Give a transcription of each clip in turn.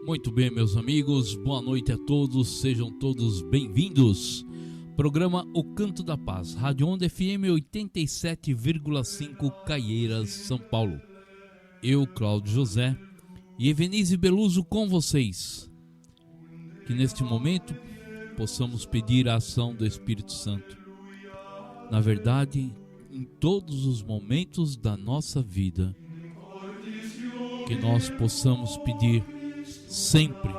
Muito bem, meus amigos, boa noite a todos, sejam todos bem-vindos. Programa O Canto da Paz, Rádio Onda FM 87,5 Caieiras, São Paulo. Eu, Cláudio José e Evenise Beluso com vocês. Que neste momento possamos pedir a ação do Espírito Santo. Na verdade, em todos os momentos da nossa vida, que nós possamos pedir sempre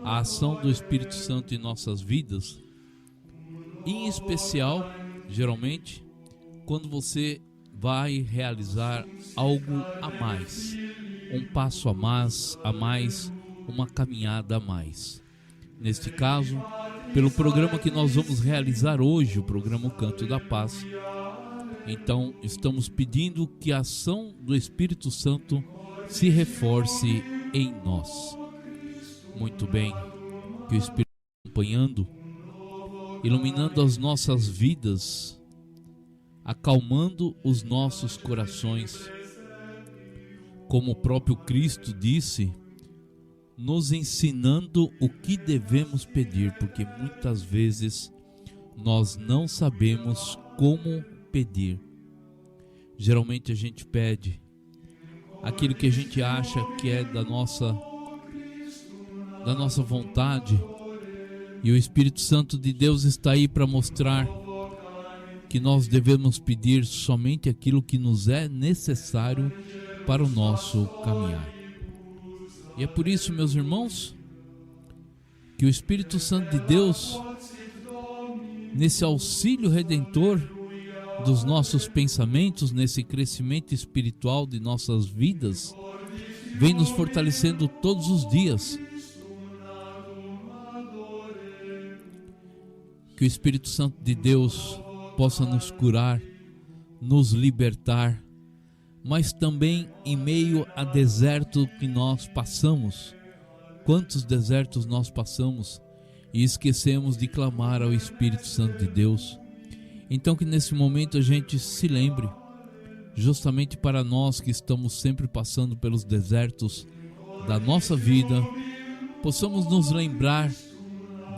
a ação do Espírito Santo em nossas vidas, em especial, geralmente, quando você vai realizar algo a mais, um passo a mais, uma caminhada a mais. Neste caso, pelo programa que nós vamos realizar hoje, o programa O Canto da Paz, então estamos pedindo que a ação do Espírito Santo se reforce em nós. Muito bem, que o Espírito acompanhando, iluminando as nossas vidas, acalmando os nossos corações, como o próprio Cristo disse, nos ensinando o que devemos pedir, porque muitas vezes nós não sabemos como pedir. Geralmente a gente pede aquilo que a gente acha que é da nossa vontade, e o Espírito Santo de Deus está aí para mostrar que nós devemos pedir somente aquilo que nos é necessário para o nosso caminhar. E é por isso, meus irmãos, que o Espírito Santo de Deus, nesse auxílio redentor dos nossos pensamentos, nesse crescimento espiritual de nossas vidas, vem nos fortalecendo todos os dias. Que o Espírito Santo de Deus possa nos curar, nos libertar, mas também em meio a deserto que nós passamos. Quantos desertos nós passamos e esquecemos de clamar ao Espírito Santo de Deus. Então que nesse momento a gente se lembre, justamente para nós que estamos sempre passando pelos desertos da nossa vida, possamos nos lembrar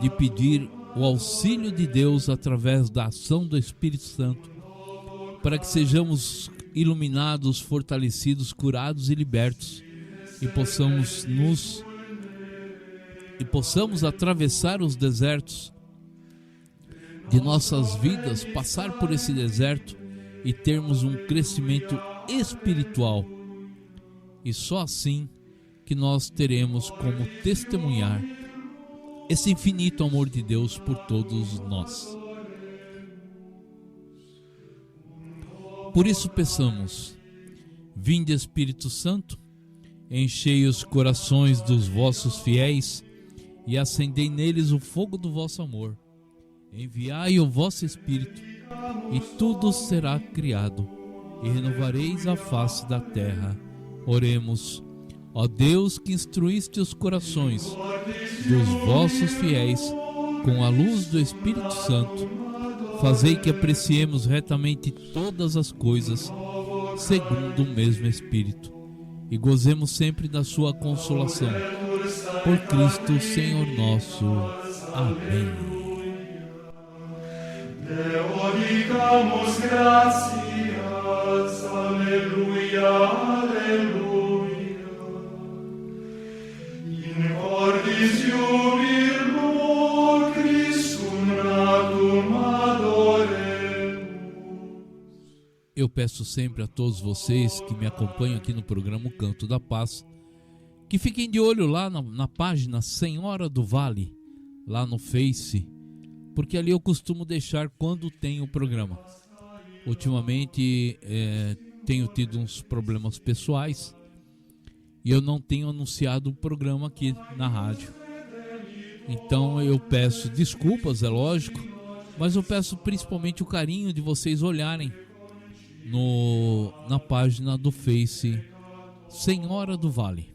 de pedir o auxílio de Deus através da ação do Espírito Santo, para que sejamos iluminados, fortalecidos, curados e libertos, e possamos atravessar os desertos de nossas vidas, passar por esse deserto e termos um crescimento espiritual. E só assim que nós teremos como testemunhar esse infinito amor de Deus por todos nós. Por isso peçamos: vinde Espírito Santo, enchei os corações dos vossos fiéis e acendei neles o fogo do vosso amor. Enviai o vosso Espírito e tudo será criado e renovareis a face da terra. Oremos. Ó Deus, que instruíste os corações dos vossos fiéis com a luz do Espírito Santo, fazei que apreciemos retamente todas as coisas segundo o mesmo Espírito e gozemos sempre da sua consolação. Por Cristo Senhor nosso. Amém. Digamos gracias, aleluia, aleluia. In cordis jubilo Christum natum adoremus. Eu peço sempre a todos vocês que me acompanham aqui no programa O Canto da Paz, que fiquem de olho lá na página Senhora do Vale, lá no Face, porque ali eu costumo deixar quando tem o programa. Ultimamente tenho tido uns problemas pessoais e eu não tenho anunciado o programa aqui na rádio. Então eu peço desculpas, é lógico, mas eu peço principalmente o carinho de vocês olharem na página do Face Senhora do Vale.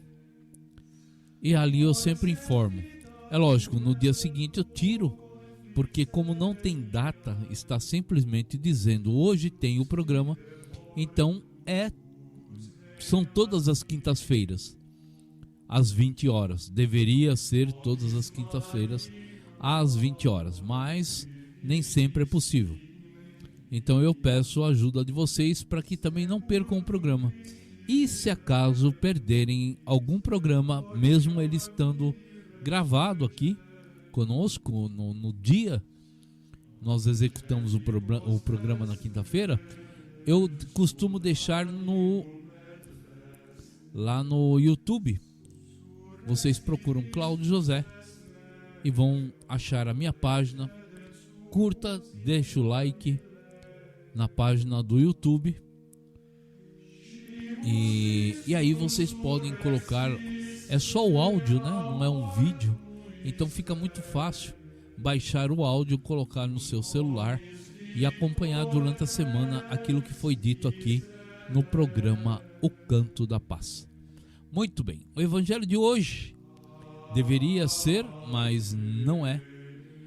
E ali eu sempre informo. É lógico, no dia seguinte eu tiro, porque como não tem data, está simplesmente dizendo hoje tem o programa, então são todas as quintas-feiras. às 20 horas. Deveria ser todas as quintas-feiras às 20 horas, mas nem sempre é possível. Então eu peço a ajuda de vocês para que também não percam o programa. E se acaso perderem algum programa, mesmo ele estando gravado aqui conosco no dia, nós executamos o programa na quinta-feira, eu costumo deixar lá no YouTube. Vocês procuram Cláudio José e vão achar a minha página. Curta, deixa o like na página do YouTube. E aí vocês podem colocar, é só o áudio, né? Não é um vídeo, então fica muito fácil baixar o áudio, colocar no seu celular e acompanhar durante a semana aquilo que foi dito aqui no programa O Canto da Paz. Muito bem, o evangelho de hoje deveria ser, mas não é.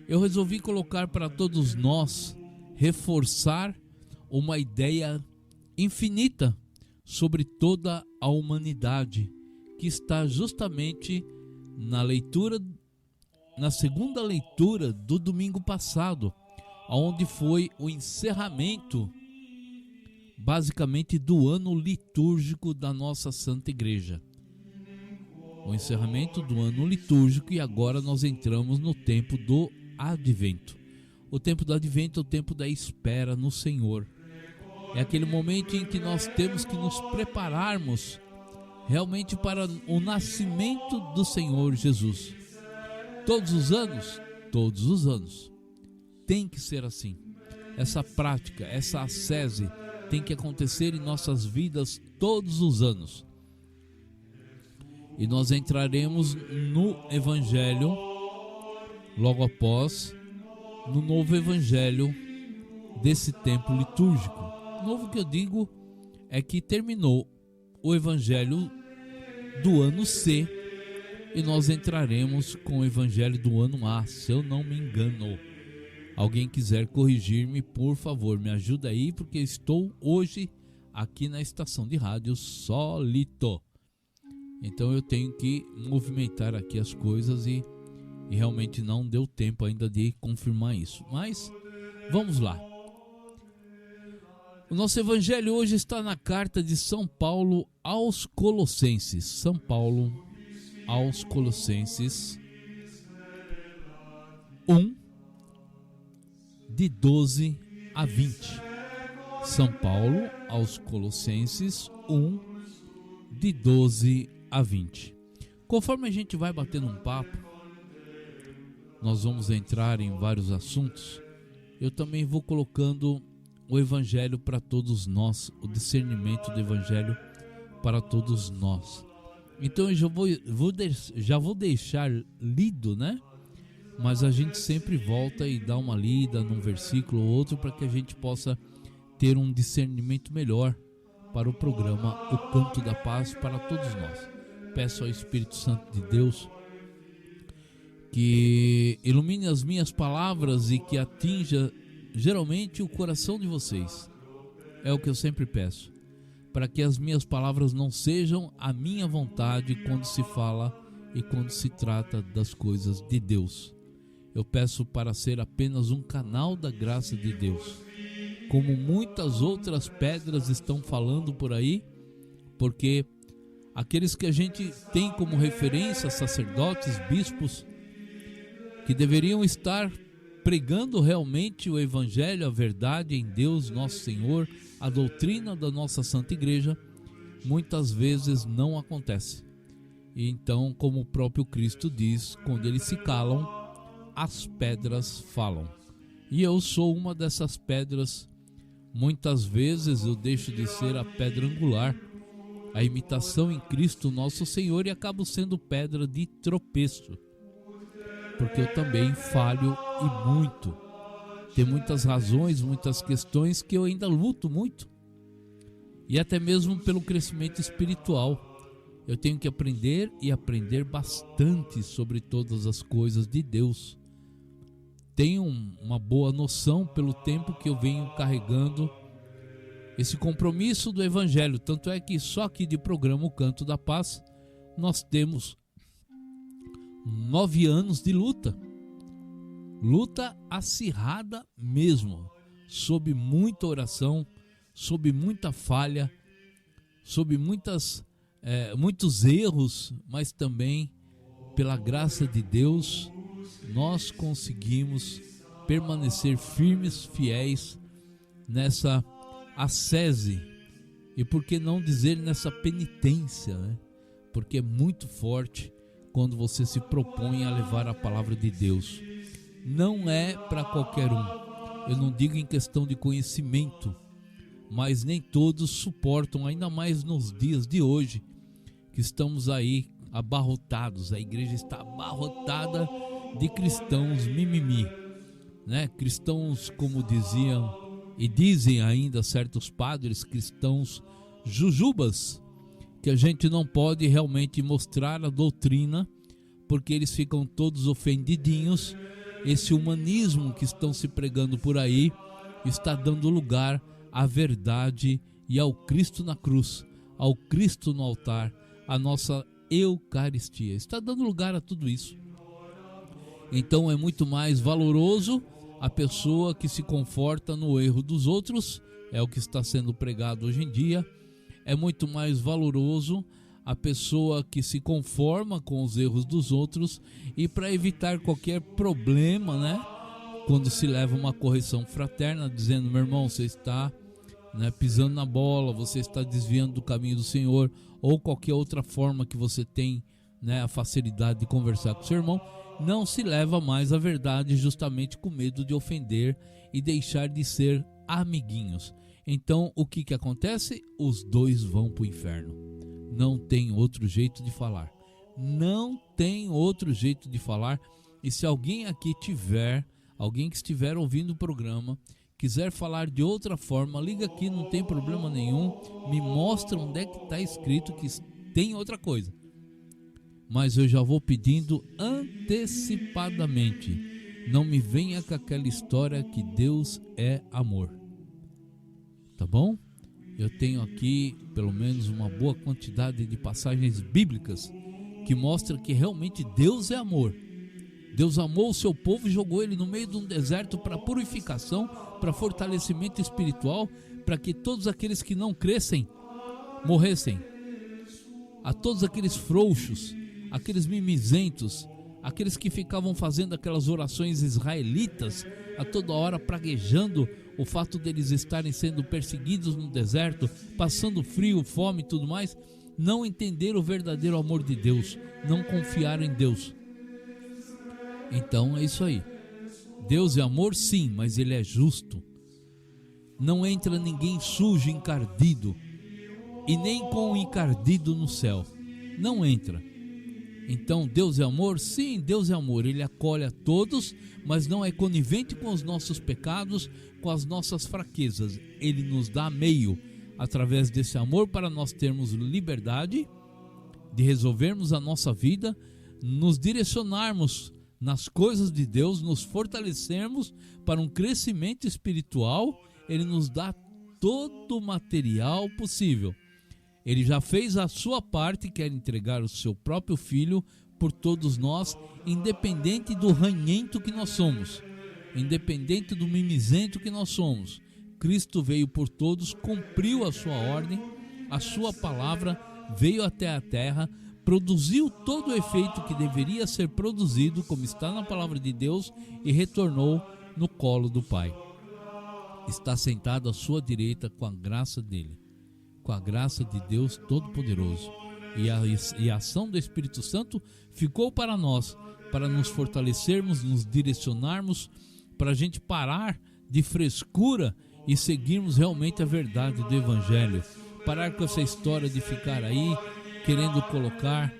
Eu resolvi colocar para todos nós, reforçar uma ideia infinita sobre toda a humanidade, que está justamente na segunda leitura do domingo passado, onde foi o encerramento, basicamente, do ano litúrgico da nossa Santa Igreja. O encerramento do ano litúrgico, e agora nós entramos no tempo do Advento. O tempo do Advento é o tempo da espera no Senhor. É aquele momento em que nós temos que nos prepararmos realmente para o nascimento do Senhor Jesus. Todos os anos, tem que ser assim. Essa prática, essa ascese tem que acontecer em nossas vidas todos os anos. E nós entraremos no Evangelho, logo após, no novo Evangelho desse tempo litúrgico. Novo que eu digo é que terminou o Evangelho do ano C e nós entraremos com o Evangelho do ano A, se eu não me engano. Alguém quiser corrigir-me, por favor, me ajuda aí, porque estou hoje aqui na estação de rádio solito. Então eu tenho que movimentar aqui as coisas e realmente não deu tempo ainda de confirmar isso. Mas vamos lá. O nosso evangelho hoje está na carta de São Paulo aos Colossenses. São Paulo aos Colossenses 1, de 12 a 20. São Paulo aos Colossenses 1, de 12 a 20. Conforme a gente vai batendo um papo, nós vamos entrar em vários assuntos. Eu também vou colocando o Evangelho para todos nós, o discernimento do Evangelho para todos nós. Então eu já vou deixar lido, né? Mas a gente sempre volta e dá uma lida num versículo ou outro para que a gente possa ter um discernimento melhor para o programa O Canto da Paz para todos nós. Peço ao Espírito Santo de Deus que ilumine as minhas palavras e que atinja geralmente o coração de vocês. É o que eu sempre peço, para que as minhas palavras não sejam a minha vontade quando se fala e quando se trata das coisas de Deus. Eu peço para ser apenas um canal da graça de Deus, como muitas outras pedras estão falando por aí, porque aqueles que a gente tem como referência, sacerdotes, bispos, que deveriam estar pregando realmente o Evangelho, a verdade em Deus, nosso Senhor, a doutrina da nossa Santa Igreja, muitas vezes não acontece. E então, como o próprio Cristo diz, quando eles se calam, as pedras falam. E eu sou uma dessas pedras. Muitas vezes eu deixo de ser a pedra angular, a imitação em Cristo nosso Senhor, e acabo sendo pedra de tropeço, porque eu também falho e muito. Tem muitas razões, muitas questões que eu ainda luto muito, e até mesmo pelo crescimento espiritual. Eu tenho que aprender e aprender bastante sobre todas as coisas de Deus. Tenho uma boa noção pelo tempo que eu venho carregando esse compromisso do Evangelho. Tanto é que só aqui de programa O Canto da Paz nós temos 9 anos de luta acirrada mesmo, sob muita oração, sob muita falha, sob muitos erros, mas também pela graça de Deus nós conseguimos permanecer firmes, fiéis nessa ascese, e por que não dizer nessa penitência, né? Porque é muito forte quando você se propõe a levar a palavra de Deus. Não é para qualquer um. Eu não digo em questão de conhecimento, mas nem todos suportam, ainda mais nos dias de hoje, que estamos aí abarrotados. A igreja está abarrotada de cristãos mimimi, né? Cristãos, como diziam e dizem ainda certos padres, cristãos jujubas, que a gente não pode realmente mostrar a doutrina, porque eles ficam todos ofendidinhos. Esse humanismo que estão se pregando por aí está dando lugar à verdade e ao Cristo na cruz, ao Cristo no altar, à nossa Eucaristia. Está dando lugar a tudo isso. Então é muito mais valoroso a pessoa que se conforta no erro dos outros, é o que está sendo pregado hoje em dia. É muito mais valoroso a pessoa que se conforma com os erros dos outros, e para evitar qualquer problema, né, quando se leva uma correção fraterna, dizendo: meu irmão, você está, né, pisando na bola, você está desviando do caminho do Senhor, ou qualquer outra forma que você tem, né, a facilidade de conversar com o seu irmão, não se leva mais a verdade, justamente com medo de ofender e deixar de ser amiguinhos. Então o que acontece? Os dois vão para o inferno. Não tem outro jeito de falar. Não tem outro jeito de falar. E se alguém aqui tiver, alguém que estiver ouvindo o programa, quiser falar de outra forma, liga aqui, não tem problema nenhum. Me mostra onde é que está escrito que tem outra coisa. Mas eu já vou pedindo antecipadamente: não me venha com aquela história que Deus é amor. Tá bom? Eu tenho aqui pelo menos uma boa quantidade de passagens bíblicas que mostram que realmente Deus é amor. Deus amou o seu povo e jogou ele no meio de um deserto para purificação, para fortalecimento espiritual, para que todos aqueles que não crescem morressem. A todos aqueles frouxos, aqueles mimizentos, aqueles que ficavam fazendo aquelas orações israelitas a toda hora, praguejando o fato deles estarem sendo perseguidos no deserto, passando frio, fome e tudo mais, não entenderam o verdadeiro amor de Deus, não confiaram em Deus. Então é isso aí. Deus é amor, sim, mas Ele é justo. Não entra ninguém sujo, encardido, e nem com o encardido no céu. Não entra. Então Deus é amor? Sim, Deus é amor. Ele acolhe a todos, mas não é conivente com os nossos pecados, com as nossas fraquezas. Ele nos dá meio, através desse amor, para nós termos liberdade de resolvermos a nossa vida, nos direcionarmos nas coisas de Deus, nos fortalecermos para um crescimento espiritual. Ele nos dá todo o material possível. Ele já fez a sua parte, quer entregar o seu próprio filho por todos nós, independente do ranhento que nós somos, independente do mimizento que nós somos. Cristo veio por todos, cumpriu a sua ordem, a sua palavra, veio até a terra, produziu todo o efeito que deveria ser produzido, como está na palavra de Deus, e retornou no colo do Pai. Está sentado à sua direita com a graça dele, com a graça de Deus Todo-Poderoso. E a ação do Espírito Santo ficou para nós, para nos fortalecermos, nos direcionarmos, para a gente parar de frescura e seguirmos realmente a verdade do Evangelho. Parar com essa história de ficar aí querendo colocar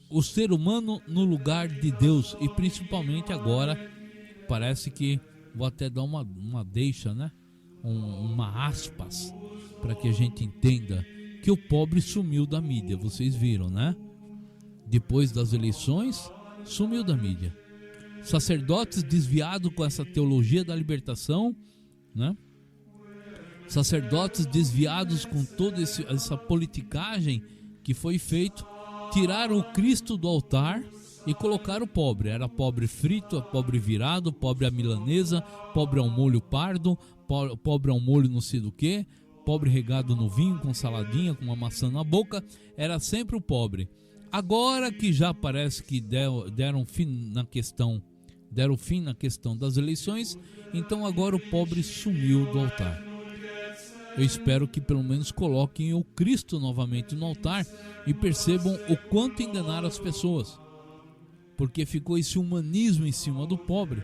o ser humano no lugar de Deus. E principalmente agora, parece que, vou até dar uma deixa, né? Uma aspas, para que a gente entenda que o pobre sumiu da mídia. Vocês viram, né? Depois das eleições, sumiu da mídia. Sacerdotes desviados com essa teologia da libertação, né? Sacerdotes desviados com toda essa politicagem que foi feito, tiraram o Cristo do altar e colocaram o pobre. Era pobre frito, pobre virado, pobre à milanesa, pobre ao molho pardo, pobre ao molho não sei do que, pobre regado no vinho, com saladinha, com uma maçã na boca. Era sempre o pobre. Agora que já parece que deram fim na questão das eleições, então agora o pobre sumiu do altar. Eu espero que pelo menos coloquem o Cristo novamente no altar e percebam o quanto enganaram as pessoas, porque ficou esse humanismo em cima do pobre,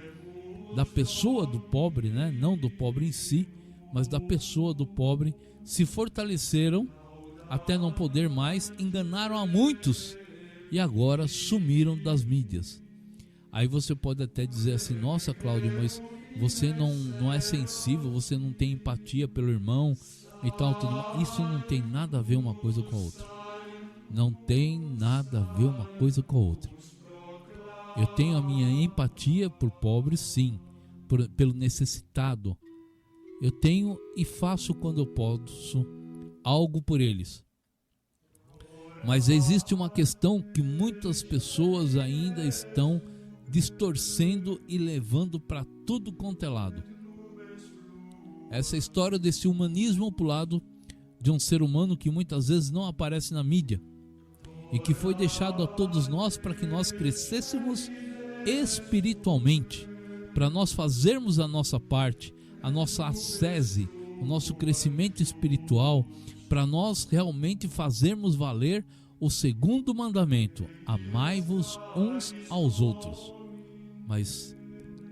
da pessoa do pobre, né? Não do pobre em si, mas da pessoa do pobre. Se fortaleceram até não poder mais, enganaram a muitos e agora sumiram das mídias. Aí você pode até dizer assim: nossa, Cláudio, mas você não é sensível, você não tem empatia pelo irmão e tal, tudo mais. Isso não tem nada a ver uma coisa com a outra. Não tem nada a ver uma coisa com a outra. Eu tenho a minha empatia por pobres, sim, pelo necessitado. Eu tenho e faço quando eu posso algo por eles. Mas existe uma questão que muitas pessoas ainda estão distorcendo e levando para tudo quanto é lado. Essa história desse humanismo pro lado de um ser humano que muitas vezes não aparece na mídia e que foi deixado a todos nós para que nós crescêssemos espiritualmente, para nós fazermos a nossa parte, a nossa ascese, o nosso crescimento espiritual, para nós realmente fazermos valer o segundo mandamento: amai-vos uns aos outros. Mas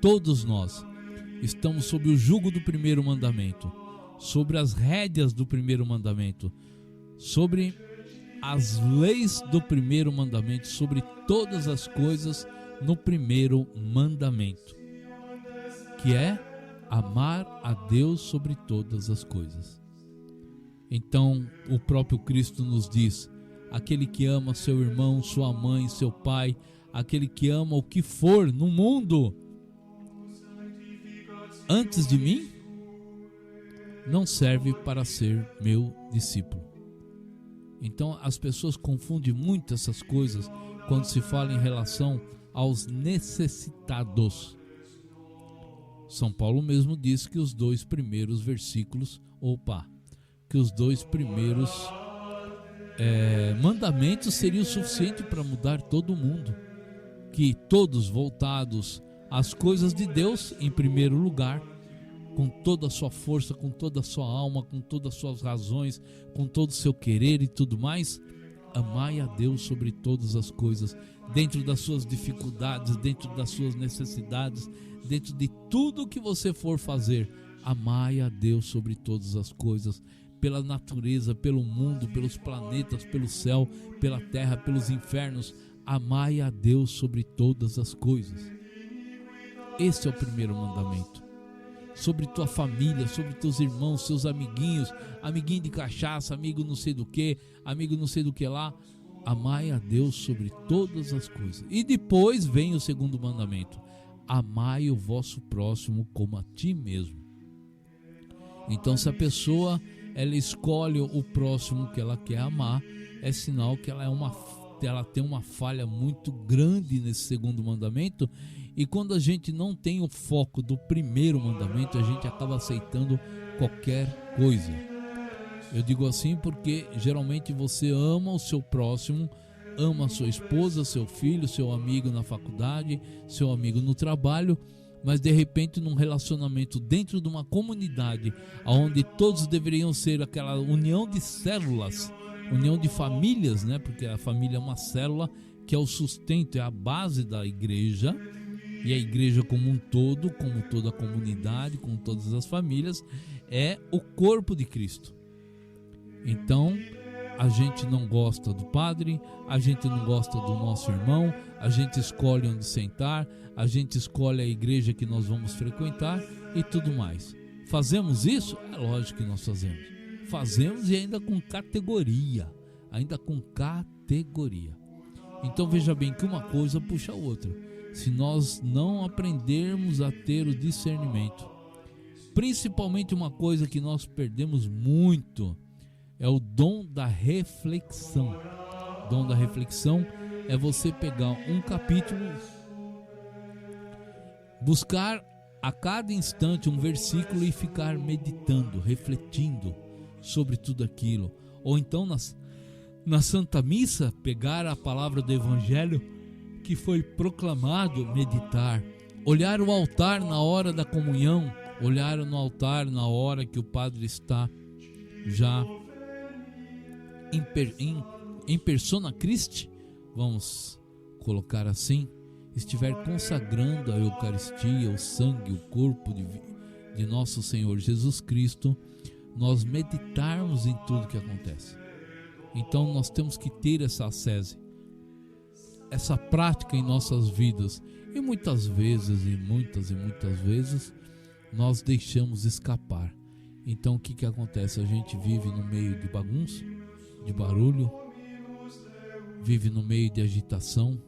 todos nós estamos sob o jugo do primeiro mandamento, sobre as rédeas do primeiro mandamento, sobre as leis do primeiro mandamento, sobre todas as coisas no primeiro mandamento, que é amar a Deus sobre todas as coisas. Então o próprio Cristo nos diz: aquele que ama seu irmão, sua mãe, seu pai, aquele que ama o que for no mundo antes de mim, não serve para ser meu discípulo. Então as pessoas confundem muito essas coisas quando se fala em relação aos necessitados. São Paulo mesmo diz que os dois primeiros versículos, que os dois primeiros mandamentos seriam suficientes para mudar todo mundo, que todos voltados às coisas de Deus em primeiro lugar, com toda a sua força, com toda a sua alma, com todas as suas razões, com todo o seu querer e tudo mais, amai a Deus sobre todas as coisas, dentro das suas dificuldades, dentro das suas necessidades, dentro de tudo que você for fazer, amai a Deus sobre todas as coisas, pela natureza, pelo mundo, pelos planetas, pelo céu, pela terra, pelos infernos. Amai a Deus sobre todas as coisas. Esse é o primeiro mandamento. Sobre tua família, sobre teus irmãos, seus amiguinhos, amiguinho de cachaça, amigo não sei do que, amigo não sei do que lá. Amai a Deus sobre todas as coisas. E depois vem o segundo mandamento: amai o vosso próximo como a ti mesmo. Então, se a pessoa ela escolhe o próximo que ela quer amar, é sinal que ela tem uma falha muito grande nesse segundo mandamento. E quando a gente não tem o foco do primeiro mandamento, a gente acaba aceitando qualquer coisa. Eu digo assim porque geralmente você ama o seu próximo, ama a sua esposa, seu filho, seu amigo na faculdade, seu amigo no trabalho, mas de repente num relacionamento dentro de uma comunidade onde todos deveriam ser aquela união de células, união de famílias, né? Porque a família é uma célula que é o sustento, é a base da igreja, e a igreja como um todo, como toda a comunidade, como todas as famílias, é o corpo de Cristo. Então a gente não gosta do padre, a gente não gosta do nosso irmão, a gente escolhe onde sentar, a gente escolhe a igreja que nós vamos frequentar e tudo mais. Fazemos isso? É lógico que nós fazemos. Fazemos e ainda com categoria. Então veja bem que uma coisa puxa a outra. Se nós não aprendermos a ter o discernimento, principalmente uma coisa que nós perdemos muito, é o dom da reflexão. dom da reflexão é você pegar um capítulo, buscar a cada instante um versículo e ficar meditando, refletindo sobre tudo aquilo. Ou então na Santa Missa, pegar a palavra do Evangelho que foi proclamado, meditar. Olhar o altar na hora da comunhão, olhar no altar na hora que o padre está já em persona Christi, vamos colocar assim, estiver consagrando a Eucaristia, o sangue, o corpo de nosso Senhor Jesus Cristo, nós meditarmos em tudo que acontece. Então nós temos que ter essa ascese, essa prática em nossas vidas, e muitas vezes nós deixamos escapar. Então o que acontece? A gente vive no meio de bagunça, de barulho, vive no meio de agitação,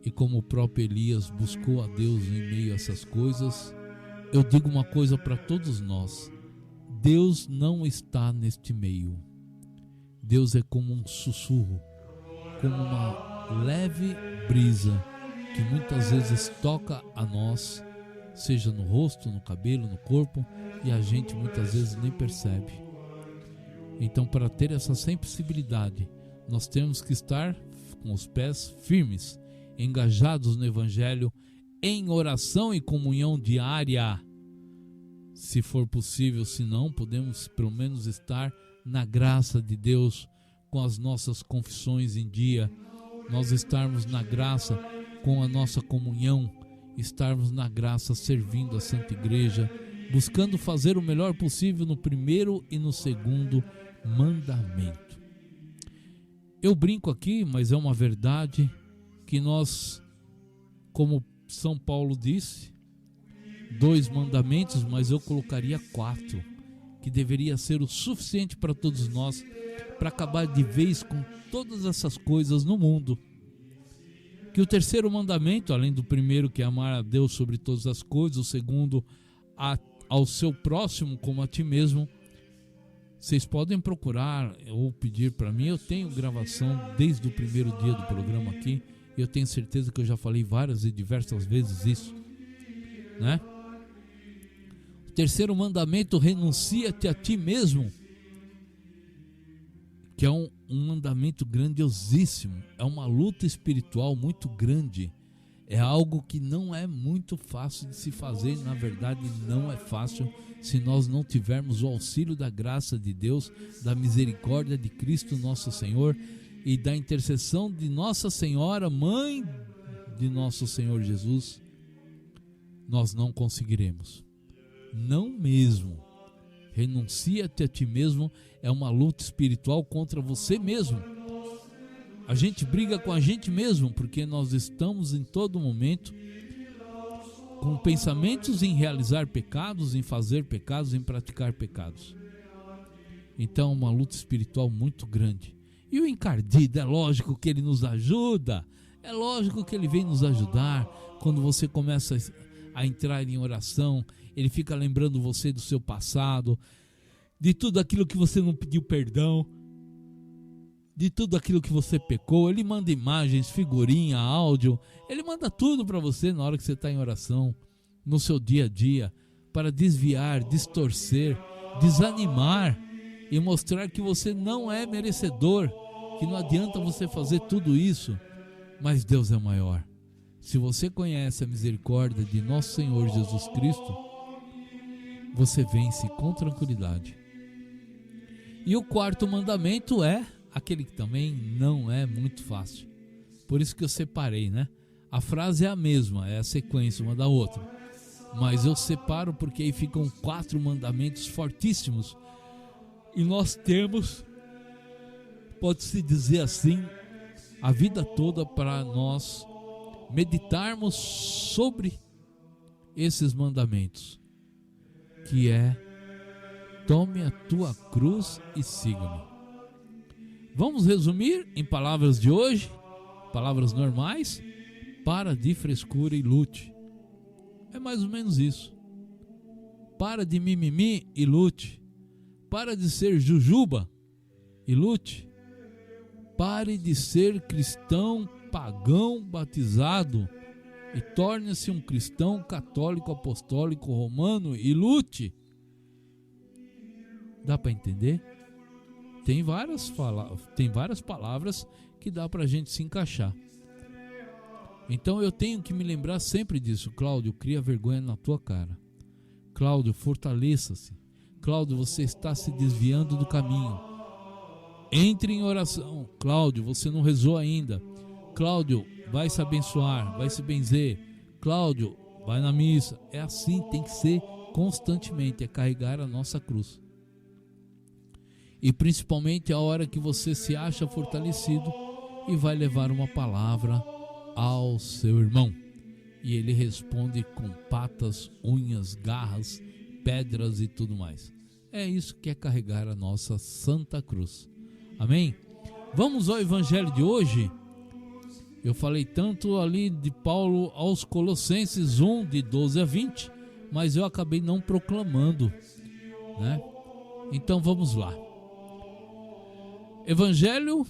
e como o próprio Elias buscou a Deus em meio a essas coisas, eu digo uma coisa para todos nós: Deus não está neste meio. Deus é como um sussurro, como uma leve brisa que muitas vezes toca a nós, seja no rosto, no cabelo, no corpo, e a gente muitas vezes nem percebe. Então, para ter essa sensibilidade, nós temos que estar com os pés firmes, engajados no Evangelho, em oração e comunhão diária. Se for possível, se não, podemos pelo menos estar na graça de Deus, com as nossas confissões em dia, nós estarmos na graça com a nossa comunhão, estarmos na graça servindo a Santa Igreja, buscando fazer o melhor possível no primeiro e no segundo mandamento. Eu brinco aqui, mas é uma verdade, que nós, como São Paulo disse, 2 mandamentos, mas eu colocaria 4, que deveria ser o suficiente para todos nós, para acabar de vez com todas essas coisas no mundo. Que o terceiro mandamento, além do primeiro, que é amar a Deus sobre todas as coisas, o segundo, ao seu próximo como a ti mesmo. Vocês podem procurar ou pedir para mim, eu tenho gravação desde o primeiro dia do programa aqui, eu tenho certeza que eu já falei várias e diversas vezes isso, né? O terceiro mandamento: renuncia-te a ti mesmo, que é um mandamento grandiosíssimo, é uma luta espiritual muito grande, é algo que não é muito fácil de se fazer, na verdade não é fácil se nós não tivermos o auxílio da graça de Deus, da misericórdia de Cristo nosso Senhor e da intercessão de Nossa Senhora, Mãe de nosso Senhor Jesus. Nós não conseguiremos, não mesmo. Renuncia-te a ti mesmo é uma luta espiritual contra você mesmo. A gente briga com a gente mesmo, porque nós estamos em todo momento com pensamentos em realizar pecados, em fazer pecados, em praticar pecados. Então é uma luta espiritual muito grande. E o encardido, é lógico que ele nos ajuda, é lógico que ele vem nos ajudar. Quando você começa a entrar em oração, ele fica lembrando você do seu passado, de tudo aquilo que você não pediu perdão, de tudo aquilo que você pecou. Ele manda imagens, figurinha, áudio, ele manda tudo para você na hora que você está em oração, no seu dia a dia, para desviar, distorcer, desanimar e mostrar que você não é merecedor, que não adianta você fazer tudo isso, mas Deus é maior. Se você conhece a misericórdia de nosso Senhor Jesus Cristo, você vence com tranquilidade. E o quarto mandamento é aquele que também não é muito fácil. Por isso que eu separei, né? A frase é a mesma, é a sequência uma da outra, mas eu separo porque aí ficam 4 mandamentos fortíssimos. E nós temos, pode-se dizer assim, a vida toda para nós meditarmos sobre esses mandamentos, que é: tome a tua cruz e siga-me. Vamos resumir em palavras de hoje, palavras normais: para de frescura e lute. É mais ou menos isso. Para de mimimi e lute. Para de ser jujuba e lute. Pare de ser cristão pagão batizado e torne-se um cristão católico, apostólico, romano e lute. Dá para entender? Tem várias palavras que dá para a gente se encaixar. Então eu tenho que me lembrar sempre disso. Cláudio, cria vergonha na tua cara. Cláudio, fortaleça-se. Cláudio, você está se desviando do caminho. Entre em oração. Cláudio, você não rezou ainda. Cláudio, vai se abençoar, vai se benzer. Cláudio, vai na missa. É assim, tem que ser constantemente, é carregar a nossa cruz. E principalmente a hora que você se acha fortalecido e vai levar uma palavra ao seu irmão. E ele responde com patas, unhas, garras, pedras e tudo mais. É isso que é carregar a nossa Santa Cruz. Amém? Vamos ao evangelho de hoje. Eu falei tanto ali de Paulo aos Colossenses 1, de 12 a 20, mas eu acabei não proclamando, né? Então vamos lá. Evangelho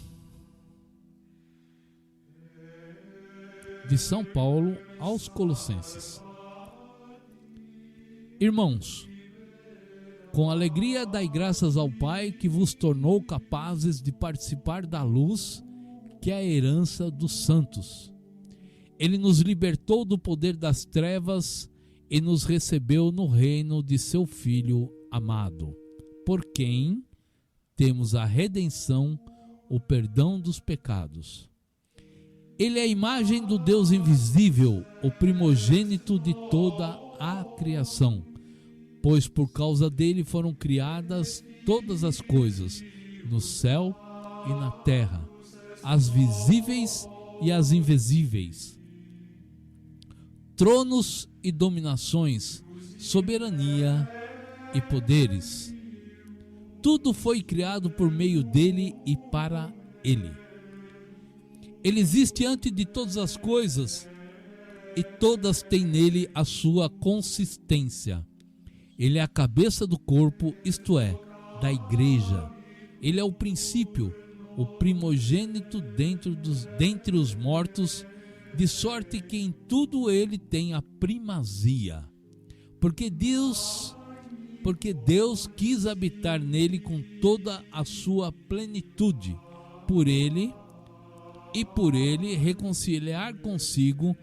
de São Paulo aos Colossenses. Irmãos, com alegria dai graças ao Pai que vos tornou capazes de participar da luz, que é a herança dos santos. Ele nos libertou do poder das trevas e nos recebeu no reino de seu Filho amado, por quem temos a redenção, o perdão dos pecados. Ele é a imagem do Deus invisível, o primogênito de toda a criação, pois por causa dele foram criadas todas as coisas, no céu e na terra, as visíveis e as invisíveis, tronos e dominações, soberania e poderes. Tudo foi criado por meio dele e para ele. Ele existe antes de todas as coisas e todas têm nele a sua consistência. Ele é a cabeça do corpo, isto é, da igreja. Ele é o princípio, o primogênito dentre os mortos, de sorte que em tudo ele tem a primazia. Porque Deus quis habitar nele com toda a sua plenitude, por ele reconciliar consigo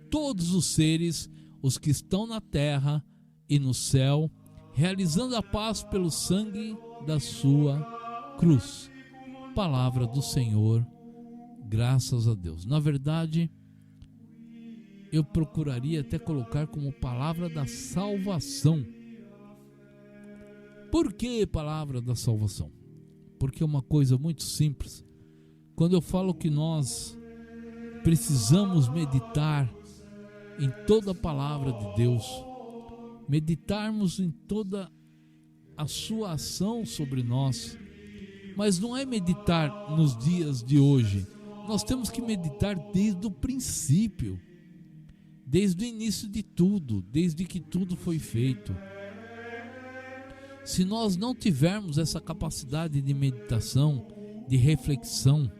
todos os seres, os que estão na terra e no céu, realizando a paz pelo sangue da sua cruz. Palavra do Senhor, graças a Deus. Na verdade, eu procuraria até colocar como palavra da salvação. Por que palavra da salvação? Porque é uma coisa muito simples. Quando eu falo que nós precisamos meditar em toda a palavra de Deus, meditarmos em toda a sua ação sobre nós, mas não é meditar nos dias de hoje. Nós temos que meditar desde o princípio, desde o início de tudo, desde que tudo foi feito. Se nós não tivermos essa capacidade de meditação, de reflexão,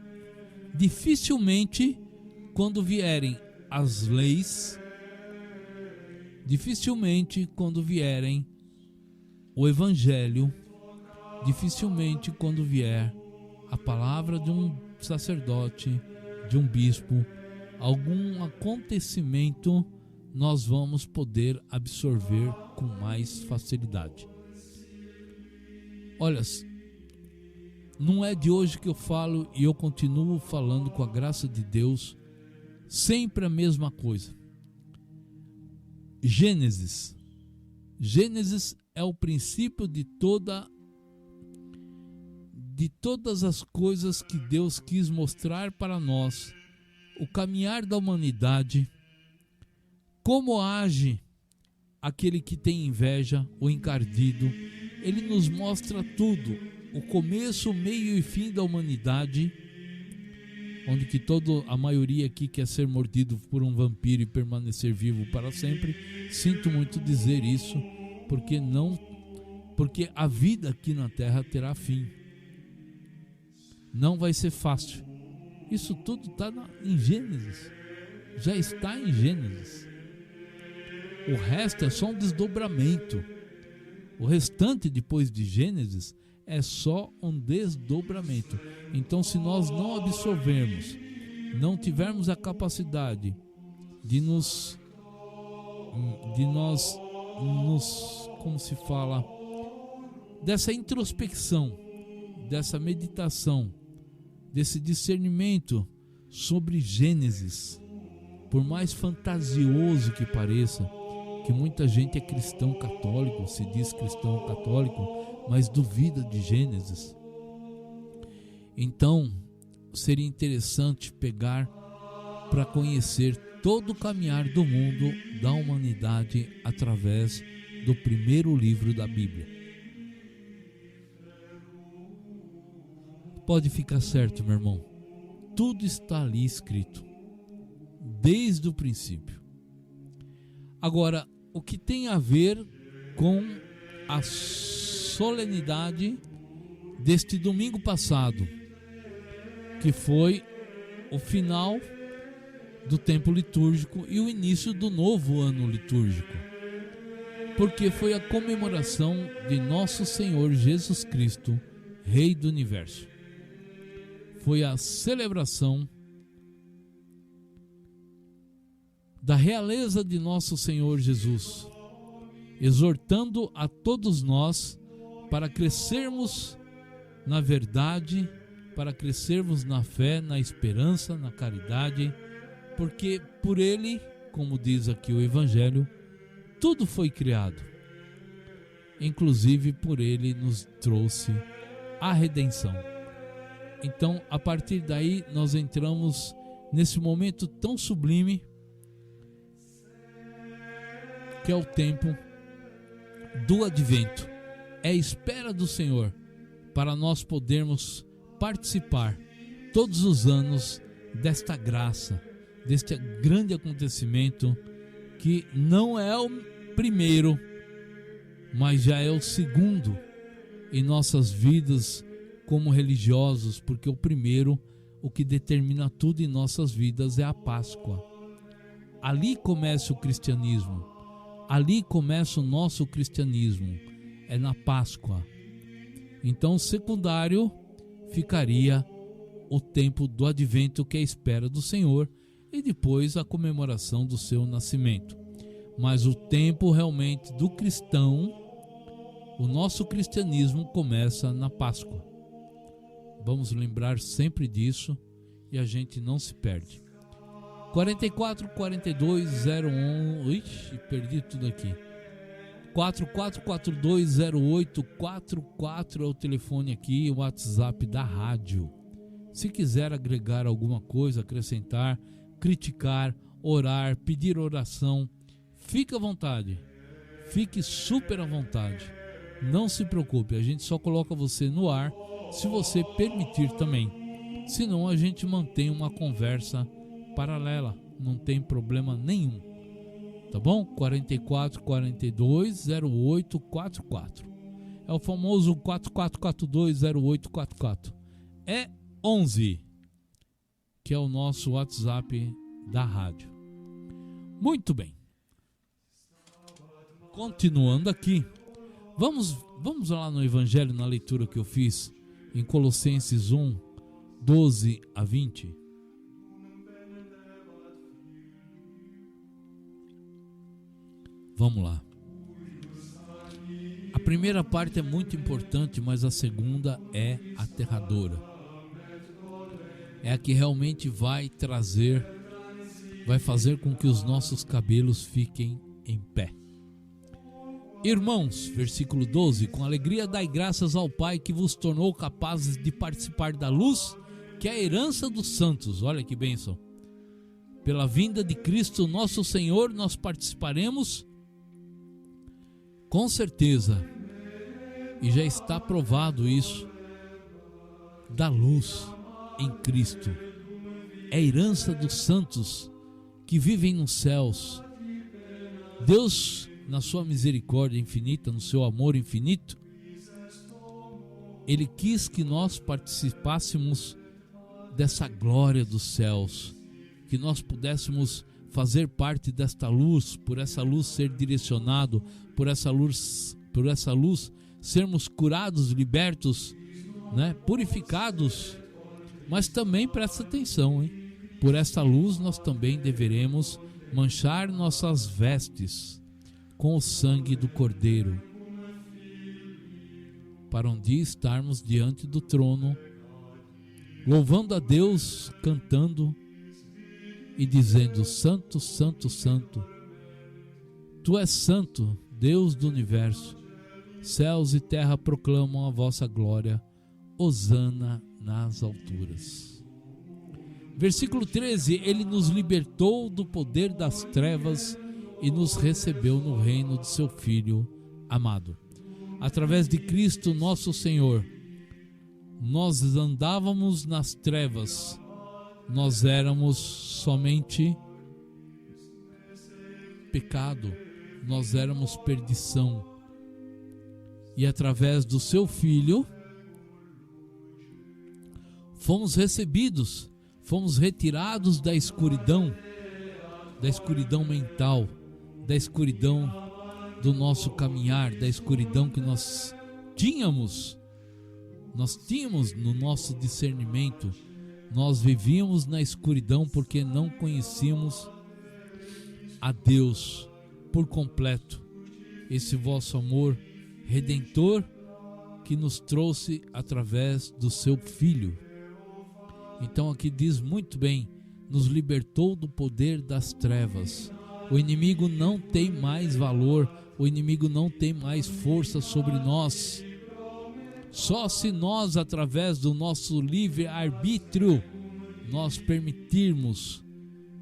dificilmente quando vierem as leis, dificilmente quando vierem o evangelho, dificilmente quando vier a palavra de um sacerdote, de um bispo, algum acontecimento, nós vamos poder absorver com mais facilidade. Olha, não é de hoje que eu falo e eu continuo falando com a graça de Deus, sempre a mesma coisa. Gênesis é o princípio de todas as coisas que Deus quis mostrar para nós, o caminhar da humanidade, como age aquele que tem inveja, o encardido. Ele nos mostra tudo, o começo, o meio e fim da humanidade, onde que a maioria aqui quer ser mordido por um vampiro e permanecer vivo para sempre. Sinto muito dizer isso, porque a vida aqui na terra terá fim. Não vai ser fácil, Isso tudo está em Gênesis. Já está em Gênesis. O resto é só um desdobramento. O restante depois de Gênesis é só um desdobramento. Então, se nós não absorvermos, não tivermos a capacidade de nós, como se fala, dessa introspecção, dessa meditação, desse discernimento sobre Gênesis, por mais fantasioso que pareça, que muita gente é cristão católico, se diz cristão católico, mas duvida de Gênesis. Então, seria interessante pegar para conhecer todo o caminhar do mundo, da humanidade, através do primeiro livro da Bíblia. Pode ficar certo, meu irmão, tudo está ali escrito, desde o princípio. Agora, o que tem a ver com a solenidade deste domingo passado, que foi o final do tempo litúrgico e o início do novo ano litúrgico, porque foi a comemoração de Nosso Senhor Jesus Cristo, Rei do Universo. Foi a celebração da realeza de Nosso Senhor Jesus, exortando a todos nós para crescermos na verdade, para crescermos na fé, na esperança, na caridade, porque por Ele, como diz aqui o Evangelho, tudo foi criado. Inclusive por Ele nos trouxe a redenção. Então, a partir daí, nós entramos nesse momento tão sublime, que é o tempo do Advento, é a espera do Senhor, para nós podermos participar todos os anos desta graça, deste grande acontecimento, que não é o primeiro, mas já é o segundo em nossas vidas como religiosos, porque o primeiro, o que determina tudo em nossas vidas, é a Páscoa. Ali começa o cristianismo. Ali começa o nosso cristianismo, é na Páscoa. Então, secundário ficaria o tempo do Advento, que é a espera do Senhor, e depois a comemoração do seu nascimento. Mas o tempo realmente do cristão, o nosso cristianismo começa na Páscoa. Vamos lembrar sempre disso e a gente não se perde. 44 42 01, ixi, perdi tudo aqui. 4442 0844 é o telefone aqui, o WhatsApp da rádio. Se quiser agregar alguma coisa, acrescentar, criticar, orar, pedir oração, fique à vontade. Fique super à vontade. Não se preocupe, a gente só coloca você no ar se você permitir também. Senão a gente mantém uma conversa paralela, não tem problema nenhum, tá bom? 44 42 0844 é o famoso 4442 0844, é 11, que é o nosso WhatsApp da rádio. Muito bem, continuando aqui, vamos lá no Evangelho, na leitura que eu fiz em Colossenses 1 12 a 20. Vamos lá. A primeira parte é muito importante, mas a segunda é aterradora. É a que realmente vai fazer com que os nossos cabelos fiquem em pé. Irmãos, versículo 12, com alegria dai graças ao Pai que vos tornou capazes de participar da luz, que é a herança dos santos. Olha que bênção. Pela vinda de Cristo nosso Senhor, nós participaremos com certeza, e já está provado isso, da luz em Cristo. É a herança dos santos que vivem nos céus. Deus, na sua misericórdia infinita, no seu amor infinito, Ele quis que nós participássemos dessa glória dos céus, que nós pudéssemos fazer parte desta luz, por essa luz ser direcionado, por essa luz sermos curados, libertos, né? Purificados. Mas também presta atenção, hein? Por essa luz nós também deveremos manchar nossas vestes com o sangue do Cordeiro, para um dia estarmos diante do trono, louvando a Deus, cantando e dizendo: Santo, Santo, Santo, Tu és santo, Deus do universo. Céus e terra proclamam a vossa glória. Hosana nas alturas. Versículo 13: Ele nos libertou do poder das trevas e nos recebeu no reino de seu Filho amado. Através de Cristo nosso Senhor, nós andávamos nas trevas, nós éramos somente pecado, nós éramos perdição. E através do seu Filho, fomos recebidos, fomos retirados da escuridão mental, da escuridão do nosso caminhar, da escuridão que nós tínhamos no nosso discernimento. Nós vivíamos na escuridão porque não conhecíamos a Deus por completo. Esse vosso amor redentor que nos trouxe através do seu Filho. Então aqui diz muito bem: nos libertou do poder das trevas. O inimigo não tem mais valor, o inimigo não tem mais força sobre nós. Só se nós, através do nosso livre-arbítrio, nós permitirmos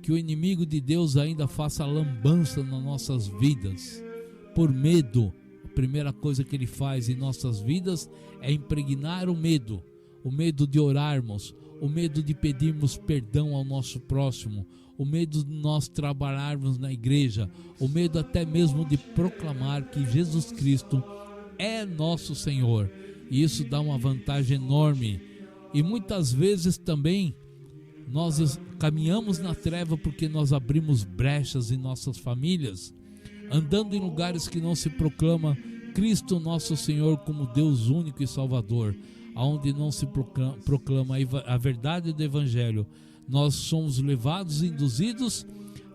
que o inimigo de Deus ainda faça lambança nas nossas vidas. Por medo, a primeira coisa que ele faz em nossas vidas é impregnar o medo de orarmos, o medo de pedirmos perdão ao nosso próximo, o medo de nós trabalharmos na igreja, o medo até mesmo de proclamar que Jesus Cristo é nosso Senhor. E isso dá uma vantagem enorme. E muitas vezes também nós caminhamos na treva porque nós abrimos brechas em nossas famílias, andando em lugares que não se proclama Cristo nosso Senhor como Deus único e Salvador, onde não se proclama a verdade do Evangelho. Nós somos levados e induzidos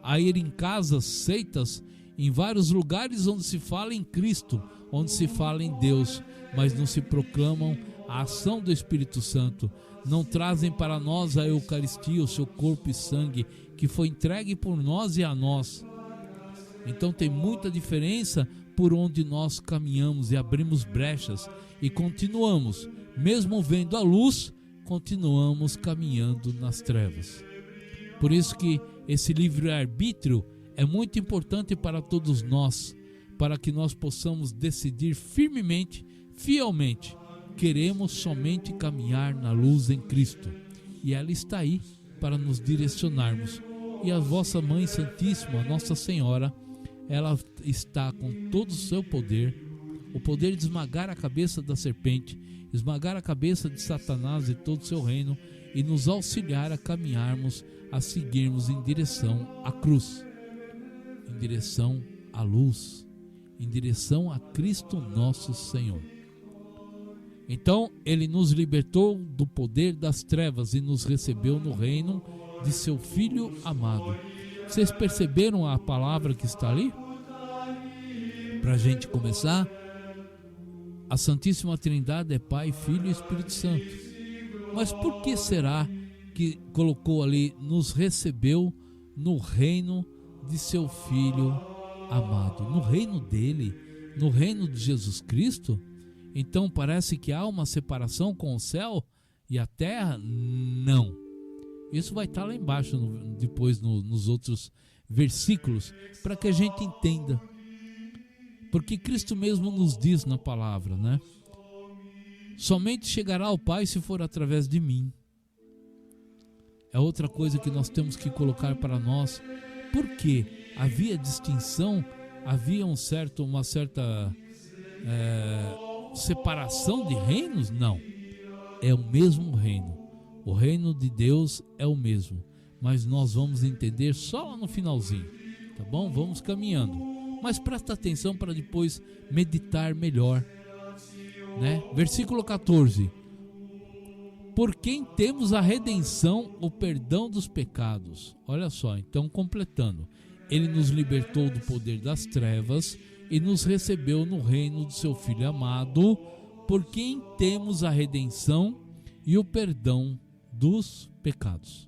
a ir em casas, seitas, em vários lugares onde se fala em Cristo, onde se fala em Deus, mas não se proclamam a ação do Espírito Santo, não trazem para nós a Eucaristia, o seu corpo e sangue, que foi entregue por nós e a nós. Então tem muita diferença por onde nós caminhamos e abrimos brechas e continuamos, mesmo vendo a luz, continuamos caminhando nas trevas. Por isso que esse livre-arbítrio é muito importante para todos nós, para que nós possamos decidir firmemente, fielmente, queremos somente caminhar na luz em Cristo, e ela está aí para nos direcionarmos. E a vossa Mãe Santíssima, Nossa Senhora, ela está com todo o seu poder, o poder de esmagar a cabeça da serpente, esmagar a cabeça de Satanás e todo o seu reino, e nos auxiliar a caminharmos, a seguirmos em direção à cruz, em direção à luz, em direção a Cristo nosso Senhor. Então ele nos libertou do poder das trevas e nos recebeu no reino de seu Filho amado. Vocês perceberam a palavra que está ali? Para a gente começar, a Santíssima Trindade é Pai, Filho e Espírito Santo. Mas por que será que colocou ali, nos recebeu no reino de seu Filho amado? No reino dele, no reino de Jesus Cristo? Então parece que há uma separação com o céu e a terra? Não. Isso vai estar lá embaixo, depois nos outros versículos, para que a gente entenda. Porque Cristo mesmo nos diz na palavra, né? Somente chegará ao Pai se for através de mim. É outra coisa que nós temos que colocar para nós. Porque havia distinção, havia uma certa separação de reinos? Não. É o mesmo reino. O reino de Deus é o mesmo, mas nós vamos entender só lá no finalzinho, tá bom? Vamos caminhando, mas presta atenção para depois meditar melhor, né? Versículo 14: por quem temos a redenção, o perdão dos pecados. Olha só, então completando, ele nos libertou do poder das trevas e nos recebeu no reino do seu Filho amado, por quem temos a redenção e o perdão dos pecados.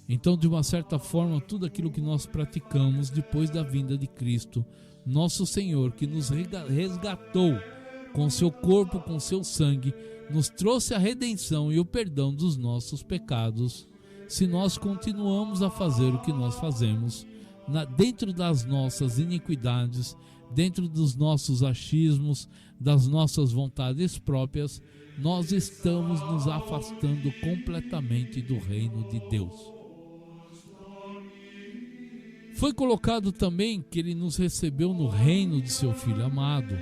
Então, de uma certa forma, tudo aquilo que nós praticamos depois da vinda de Cristo, nosso Senhor, que nos resgatou com seu corpo, com seu sangue, nos trouxe a redenção e o perdão dos nossos pecados. Se nós continuamos a fazer o que nós fazemos, dentro das nossas iniquidades, dentro dos nossos achismos, das nossas vontades próprias, nós estamos nos afastando completamente do reino de Deus. Foi colocado também que ele nos recebeu no reino de seu Filho amado,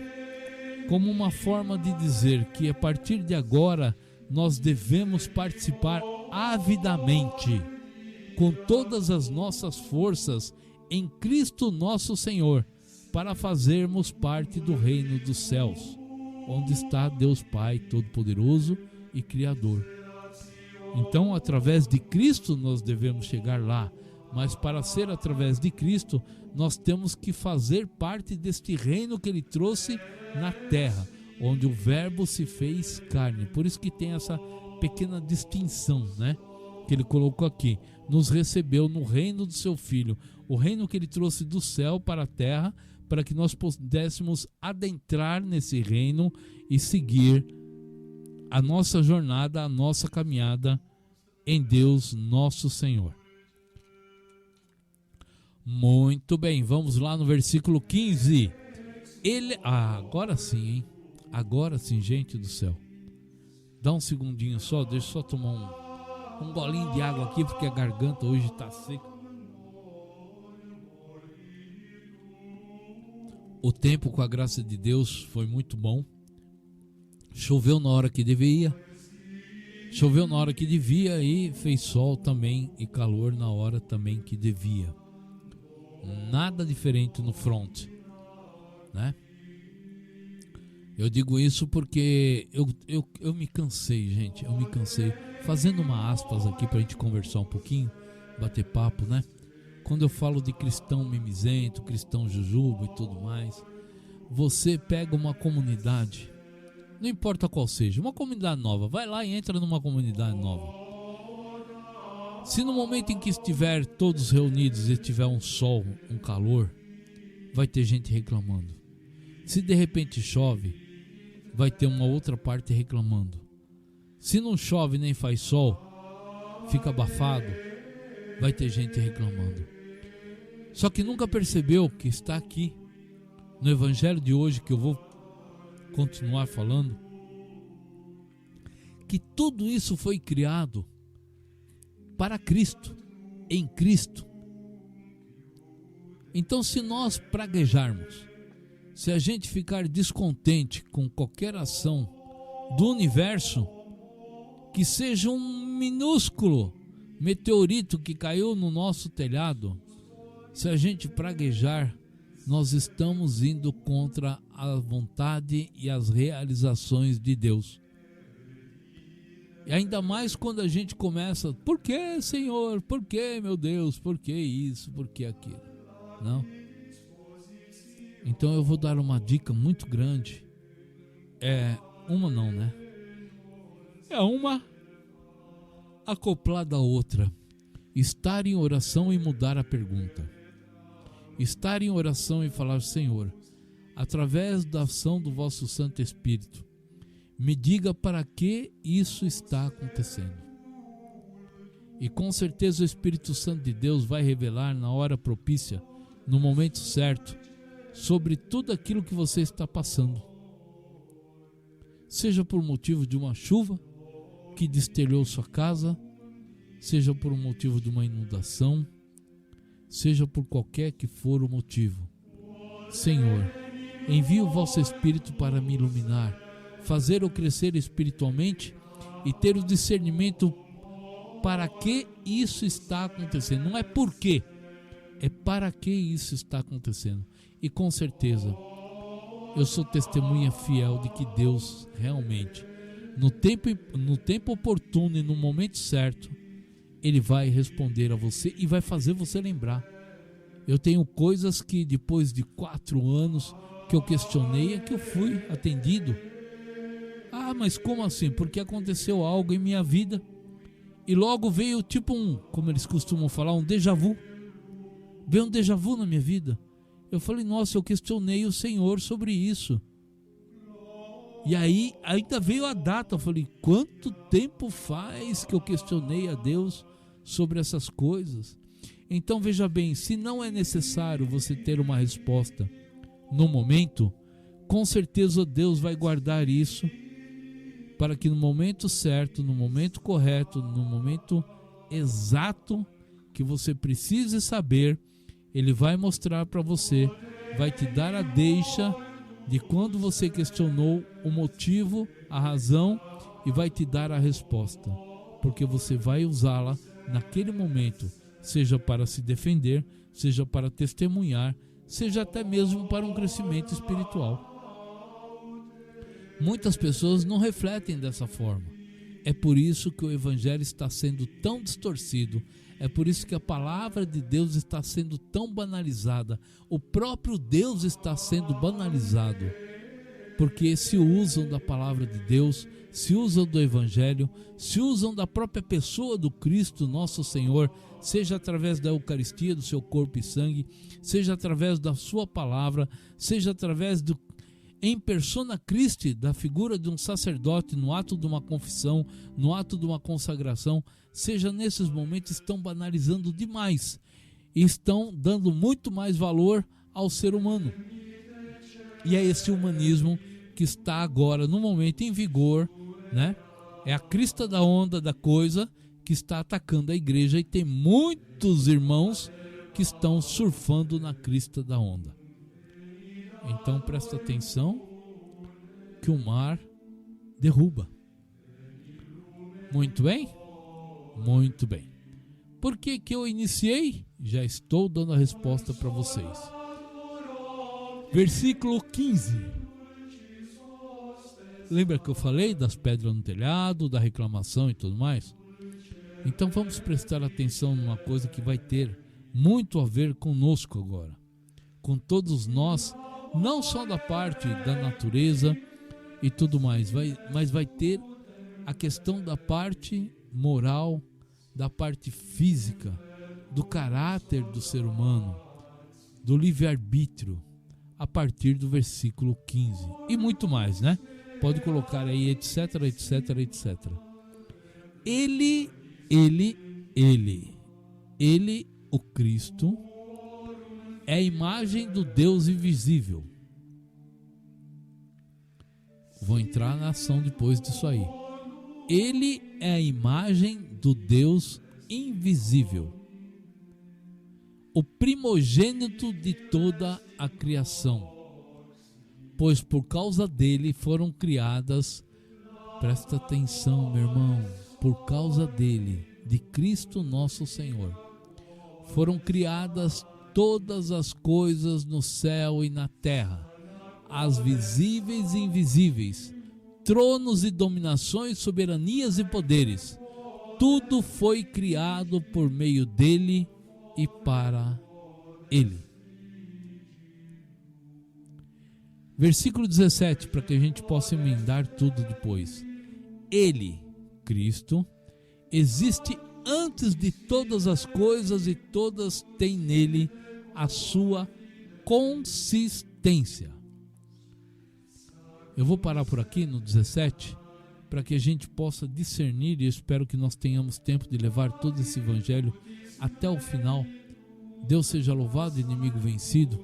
como uma forma de dizer que a partir de agora nós devemos participar avidamente, com todas as nossas forças, em Cristo nosso Senhor, para fazermos parte do reino dos céus, onde está Deus Pai Todo-Poderoso e Criador. Então, através de Cristo nós devemos chegar lá, mas para ser através de Cristo, nós temos que fazer parte deste reino que Ele trouxe na terra, onde o Verbo se fez carne. Por isso que tem essa pequena distinção, né, que Ele colocou aqui. Nos recebeu no reino do seu Filho, o reino que Ele trouxe do céu para a terra, para que nós pudéssemos adentrar nesse reino e seguir a nossa jornada, a nossa caminhada em Deus nosso Senhor. Muito bem, vamos lá no versículo 15. Agora sim, hein? Agora sim, gente do céu. Dá um segundinho só, deixa eu só tomar um golinho de água aqui, porque a garganta hoje está seca. O tempo, com a graça de Deus, foi muito bom. Choveu na hora que devia, choveu na hora que devia e fez sol também e calor na hora também que devia. Nada diferente no front, né? Eu digo isso porque eu me cansei, gente. Eu me cansei. Fazendo uma aspas aqui pra gente conversar um pouquinho, bater papo, né? Quando eu falo de cristão mimizento, cristão jujubo e tudo mais, você pega uma comunidade, não importa qual seja, uma comunidade nova, vai lá e entra numa comunidade nova. Se no momento em que estiver todos reunidos e tiver um sol, um calor, vai ter gente reclamando. Se de repente chove, vai ter uma outra parte reclamando. Se não chove nem faz sol, fica abafado, vai ter gente reclamando. Só que nunca percebeu que está aqui no evangelho de hoje, que eu vou continuar falando, que tudo isso foi criado para Cristo, em Cristo. Então, se nós praguejarmos, se a gente ficar descontente com qualquer ação do universo, que seja um minúsculo meteorito que caiu no nosso telhado, se a gente praguejar, nós estamos indo contra a vontade e as realizações de Deus. E ainda mais quando a gente começa, por que, Senhor? Por que, meu Deus? Por que isso? Por que aquilo? Não. Então eu vou dar uma dica muito grande. Uma não, né? É uma acoplada à outra. Estar em oração e mudar a pergunta. Estar em oração e falar, Senhor, através da ação do vosso Santo Espírito, me diga para que isso está acontecendo. E com certeza o Espírito Santo de Deus vai revelar na hora propícia, no momento certo, sobre tudo aquilo que você está passando. Seja por motivo de uma chuva que destelhou sua casa, seja por um motivo de uma inundação, seja por qualquer que for o motivo. Senhor, envia o vosso Espírito para me iluminar, fazer eu crescer espiritualmente e ter o discernimento para que isso está acontecendo. Não é por quê, é para que isso está acontecendo. E com certeza, eu sou testemunha fiel de que Deus realmente, no tempo oportuno e no momento certo, Ele vai responder a você e vai fazer você lembrar. Eu tenho coisas que depois de 4 anos que eu questionei é que eu fui atendido. Ah, mas como assim? Porque aconteceu algo em minha vida e logo veio tipo como eles costumam falar, um déjà vu. Veio um déjà vu na minha vida. Eu falei, nossa, eu questionei o Senhor sobre isso. E aí ainda veio a data. Eu falei, quanto tempo faz que eu questionei a Deus sobre essas coisas? Então veja bem, se não é necessário você ter uma resposta no momento, com certeza Deus vai guardar isso para que no momento certo, no momento correto, no momento exato que você precise saber, Ele vai mostrar para você, vai te dar a deixa de quando você questionou o motivo, a razão, e vai te dar a resposta, porque você vai usá-la naquele momento, seja para se defender, seja para testemunhar, seja até mesmo para um crescimento espiritual. Muitas pessoas não refletem dessa forma. É por isso que o Evangelho está sendo tão distorcido. É por isso que a palavra de Deus está sendo tão banalizada. O próprio Deus está sendo banalizado. Porque se usam da palavra de Deus, se usam do Evangelho, se usam da própria pessoa do Cristo, nosso Senhor, seja através da Eucaristia, do seu corpo e sangue, seja através da sua palavra, seja através do em persona Christi, da figura de um sacerdote no ato de uma confissão, no ato de uma consagração, seja nesses momentos, estão banalizando demais e estão dando muito mais valor ao ser humano. E é esse humanismo que está agora, no momento, em vigor, né? É a crista da onda da coisa que está atacando a igreja, e tem muitos irmãos que estão surfando na crista da onda. Então presta atenção que o mar derruba. Muito bem? Muito bem. Por que eu iniciei? Já estou dando a resposta para vocês. Versículo 15. Lembra que eu falei das pedras no telhado, da reclamação e tudo mais? Então vamos prestar atenção numa coisa que vai ter muito a ver conosco agora. Com todos nós, não só da parte da natureza e tudo mais, mas vai ter a questão da parte moral, da parte física, do caráter do ser humano, do livre-arbítrio, a partir do versículo 15. E muito mais, né? Pode colocar aí, etc, etc, etc. Ele, o Cristo, é a imagem do Deus invisível. Vou entrar na ação depois disso aí. Ele é a imagem do Deus invisível, o primogênito de toda a criação, pois por causa dele foram criadas, presta atenção, meu irmão, por causa dele, de Cristo nosso Senhor, foram criadas todas as coisas no céu e na terra, as visíveis e invisíveis, tronos e dominações, soberanias e poderes. Tudo foi criado por meio dele e para ele. Versículo 17, para que a gente possa emendar tudo depois. Ele, Cristo, existe antes de todas as coisas, e todas têm nele a sua consistência. Eu vou parar por aqui no 17, para que a gente possa discernir, e eu espero que nós tenhamos tempo de levar todo esse evangelho até o final. Deus seja louvado, inimigo vencido.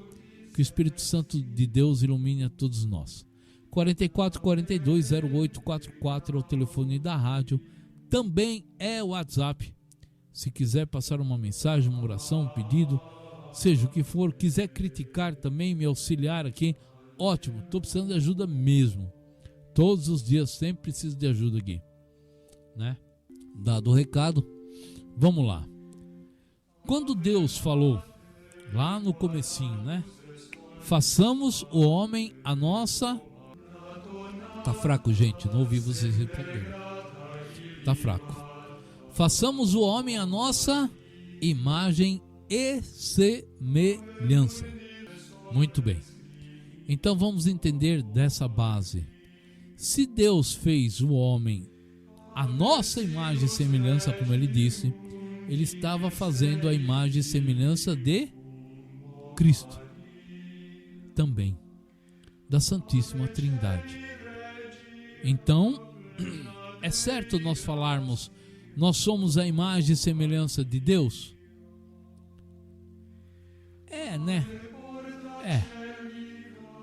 Que o Espírito Santo de Deus ilumine a todos nós. 44420844 é o telefone da rádio. Também é o WhatsApp. Se quiser passar uma mensagem, uma oração, um pedido, seja o que for, quiser criticar também, me auxiliar aqui, ótimo, estou precisando de ajuda mesmo. Todos os dias sempre preciso de ajuda aqui. né? Dado o recado, vamos lá. Quando Deus falou lá no comecinho, né? Façamos o homem a nossa... Tá fraco, gente, não ouvi vocês responderem. Tá fraco. Façamos o homem a nossa imagem e semelhança. Muito bem. Então vamos entender dessa base. Se Deus fez o homem a nossa imagem e semelhança, como ele disse, ele estava fazendo a imagem e semelhança de Cristo, também da Santíssima Trindade. Então, é certo nós falarmos, nós somos a imagem e semelhança de Deus? É, né?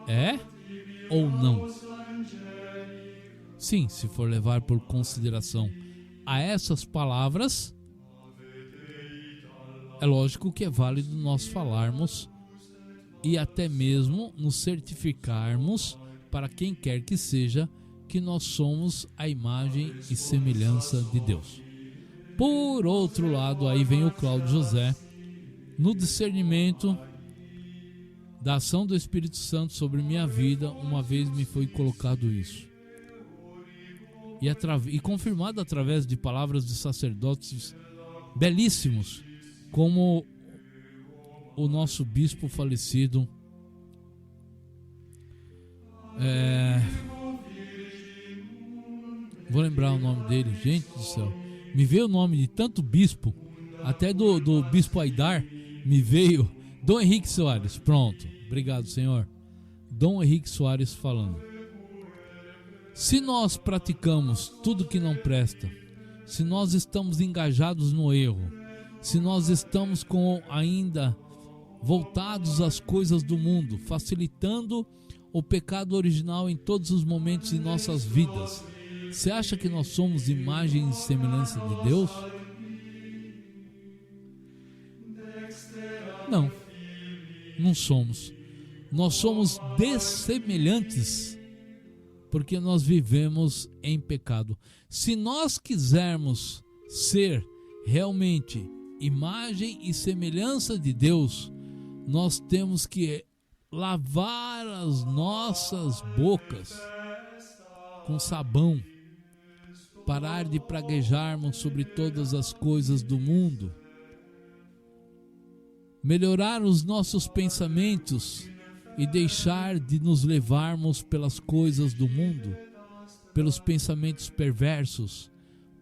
É ou não? Sim, se for levar por consideração a essas palavras, é lógico que é válido nós falarmos e até mesmo nos certificarmos para quem quer que seja que nós somos a imagem e semelhança de Deus. Por outro lado, aí vem o Cláudio José no discernimento da ação do Espírito Santo sobre minha vida. Uma vez me foi colocado isso e confirmado através de palavras de sacerdotes belíssimos, como o nosso bispo falecido, vou lembrar o nome dele, gente do céu, me veio o nome de tanto bispo, até do bispo Aidar, me veio Dom Henrique Soares. Pronto, obrigado, Senhor. Dom Henrique Soares falando: se nós praticamos tudo que não presta, se nós estamos engajados no erro, se nós estamos ainda voltados às coisas do mundo, facilitando o pecado original em todos os momentos de nossas vidas, você acha que nós somos imagem e semelhança de Deus? Não, não somos. Nós somos dessemelhantes, porque nós vivemos em pecado. Se nós quisermos ser realmente imagem e semelhança de Deus, nós temos que lavar as nossas bocas com sabão, parar de praguejarmos sobre todas as coisas do mundo, melhorar os nossos pensamentos e deixar de nos levarmos pelas coisas do mundo, pelos pensamentos perversos,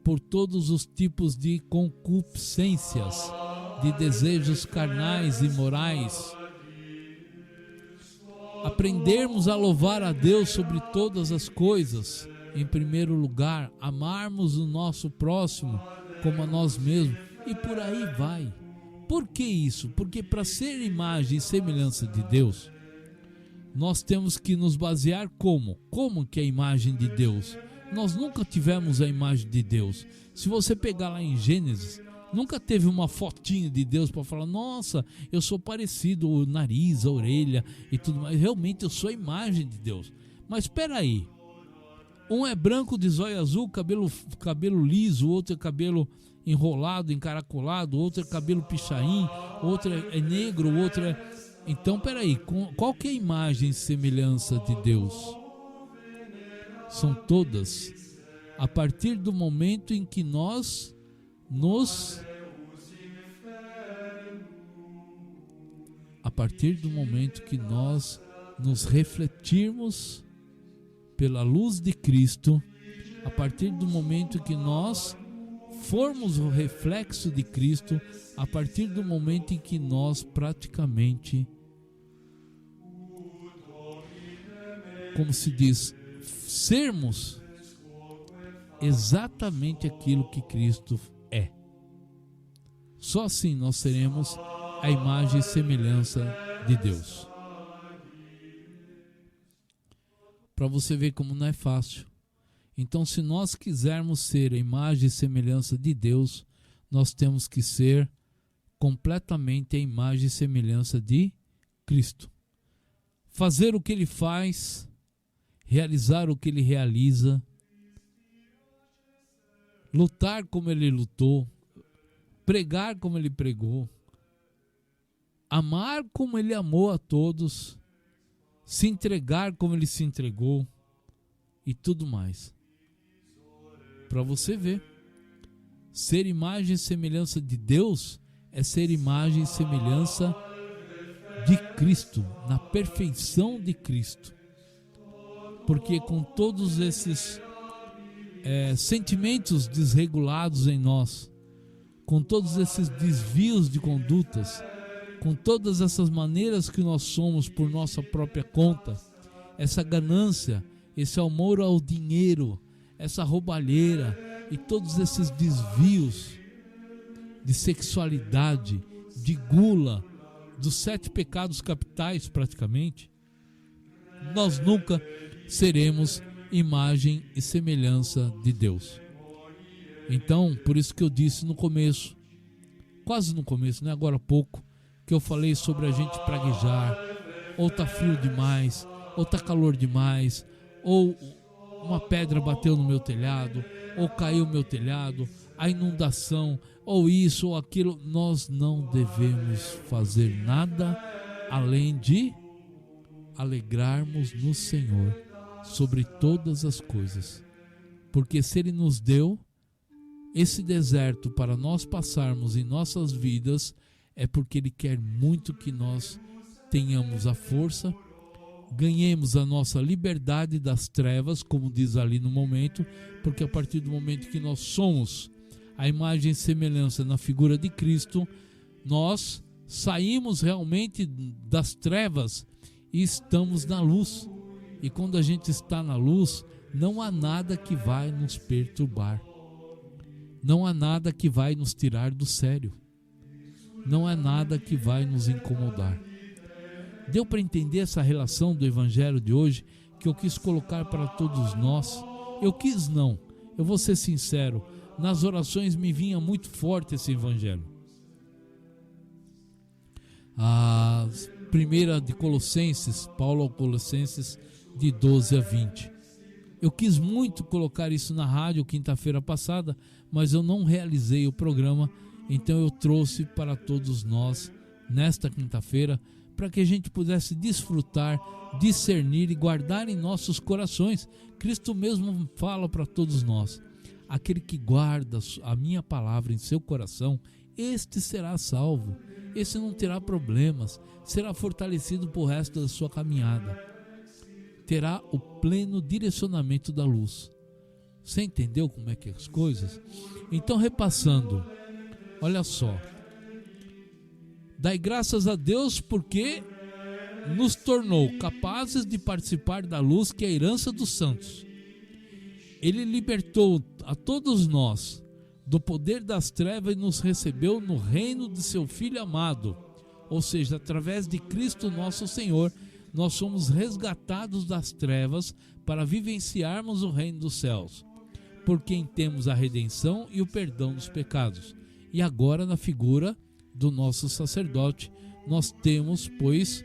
por todos os tipos de concupiscências, de desejos carnais e morais. Aprendermos a louvar a Deus sobre todas as coisas. Em primeiro lugar, amarmos o nosso próximo como a nós mesmos, e por aí vai. Por que isso? Porque para ser imagem e semelhança de Deus, nós temos que nos basear como que é a imagem de Deus? Nós nunca tivemos a imagem de Deus. Se você pegar lá em Gênesis, nunca teve uma fotinha de Deus para falar: nossa, eu sou parecido, o nariz, a orelha e tudo mais. Realmente eu sou a imagem de Deus. Mas espera aí, um é branco de zóio azul, cabelo liso, outro é cabelo enrolado, encaracolado, outro é cabelo pichain, outro é negro, outro é... Então, peraí, qual que é a imagem e semelhança de Deus? São todas. A partir do momento em que nós nos refletirmos pela luz de Cristo, a partir do momento que nós formos o reflexo de Cristo, a partir do momento em que nós praticamente, como se diz, sermos exatamente aquilo que Cristo é. Só assim nós seremos a imagem e semelhança de Deus. Para você ver como não é fácil. Então, se nós quisermos ser a imagem e semelhança de Deus, nós temos que ser completamente a imagem e semelhança de Cristo. Fazer o que Ele faz, realizar o que Ele realiza, lutar como ele lutou, pregar como ele pregou, amar como ele amou a todos, se entregar como ele se entregou e tudo mais. Para você ver, ser imagem e semelhança de Deus é ser imagem e semelhança de Cristo, na perfeição de Cristo. Porque com todos esses sentimentos desregulados em nós, com todos esses desvios de condutas, com todas essas maneiras que nós somos por nossa própria conta, essa ganância, esse amor ao dinheiro, essa roubalheira e todos esses desvios de sexualidade, de gula, dos 7 pecados capitais praticamente, nós nunca seremos imagem e semelhança de Deus. Então, por isso que eu disse no começo, quase no começo, né, agora há pouco, que eu falei sobre a gente praguejar, ou tá frio demais, ou tá calor demais, ou uma pedra bateu no meu telhado, ou caiu o meu telhado, a inundação, ou isso ou aquilo. Nós não devemos fazer nada além de alegrarmos no Senhor sobre todas as coisas, porque se Ele nos deu esse deserto para nós passarmos em nossas vidas, é porque Ele quer muito que nós tenhamos a força, ganhemos a nossa liberdade das trevas, como diz ali no momento, porque a partir do momento que nós somos a imagem e semelhança na figura de Cristo, nós saímos realmente das trevas e estamos na luz. E quando a gente está na luz, não há nada que vai nos perturbar, não há nada que vai nos tirar do sério, não há nada que vai nos incomodar. Deu para entender essa relação do evangelho de hoje que eu quis colocar para todos nós? Eu quis não, eu vou ser sincero, nas orações me vinha muito forte esse evangelho. A primeira de Colossenses, Paulo aos Colossenses, de 12 a 20. Eu quis muito colocar isso na rádio quinta-feira passada, mas eu não realizei o programa, então eu trouxe para todos nós nesta quinta-feira, para que a gente pudesse desfrutar, discernir e guardar em nossos corações. Cristo mesmo fala para todos nós: aquele que guarda a minha palavra em seu coração, este será salvo, este não terá problemas, será fortalecido para o resto da sua caminhada, terá o pleno direcionamento da luz. Você entendeu como é que é as coisas? Então, repassando, olha só: dai graças a Deus porque nos tornou capazes de participar da luz que é a herança dos santos. Ele libertou a todos nós do poder das trevas e nos recebeu no reino de seu Filho amado. Ou seja, através de Cristo nosso Senhor, nós somos resgatados das trevas para vivenciarmos o reino dos céus, por quem temos a redenção e o perdão dos pecados. E agora, na figura do nosso sacerdote, nós temos, pois,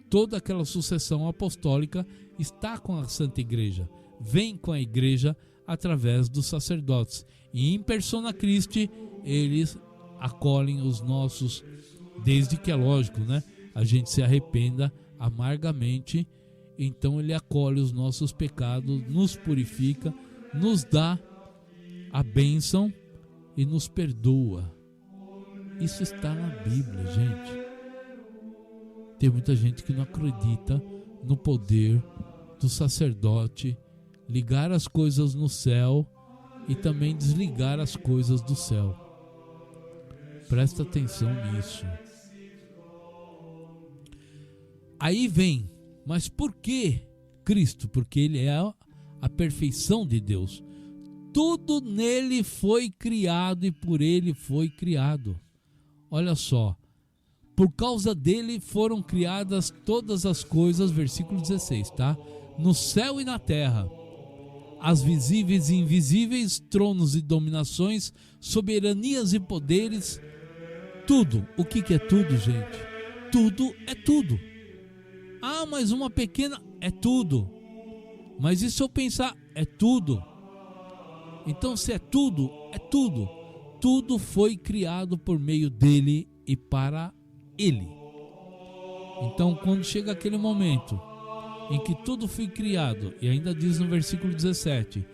toda aquela sucessão apostólica está com a Santa Igreja, vem com a Igreja através dos sacerdotes, e em persona Christi eles acolhem os nossos, desde que é lógico, né, a gente se arrependa amargamente. Então ele acolhe os nossos pecados, nos purifica, nos dá a bênção e nos perdoa. Isso está na Bíblia, gente. Tem muita gente que não acredita no poder do sacerdote ligar as coisas no céu e também desligar as coisas do céu. Presta atenção nisso. Aí vem, mas por que Cristo? Porque Ele é a perfeição de Deus. Tudo nele foi criado e por Ele foi criado. Olha só, por causa dele foram criadas todas as coisas, versículo 16, tá? No céu e na terra, as visíveis e invisíveis, tronos e dominações, soberanias e poderes, tudo. O que é tudo, gente? Tudo é tudo. Ah, mas uma pequena, é tudo. Mas e se eu pensar, é tudo. Então, se é tudo, é tudo. Tudo foi criado por meio dele e para ele. Então, quando chega aquele momento em que tudo foi criado, e ainda diz no versículo 17,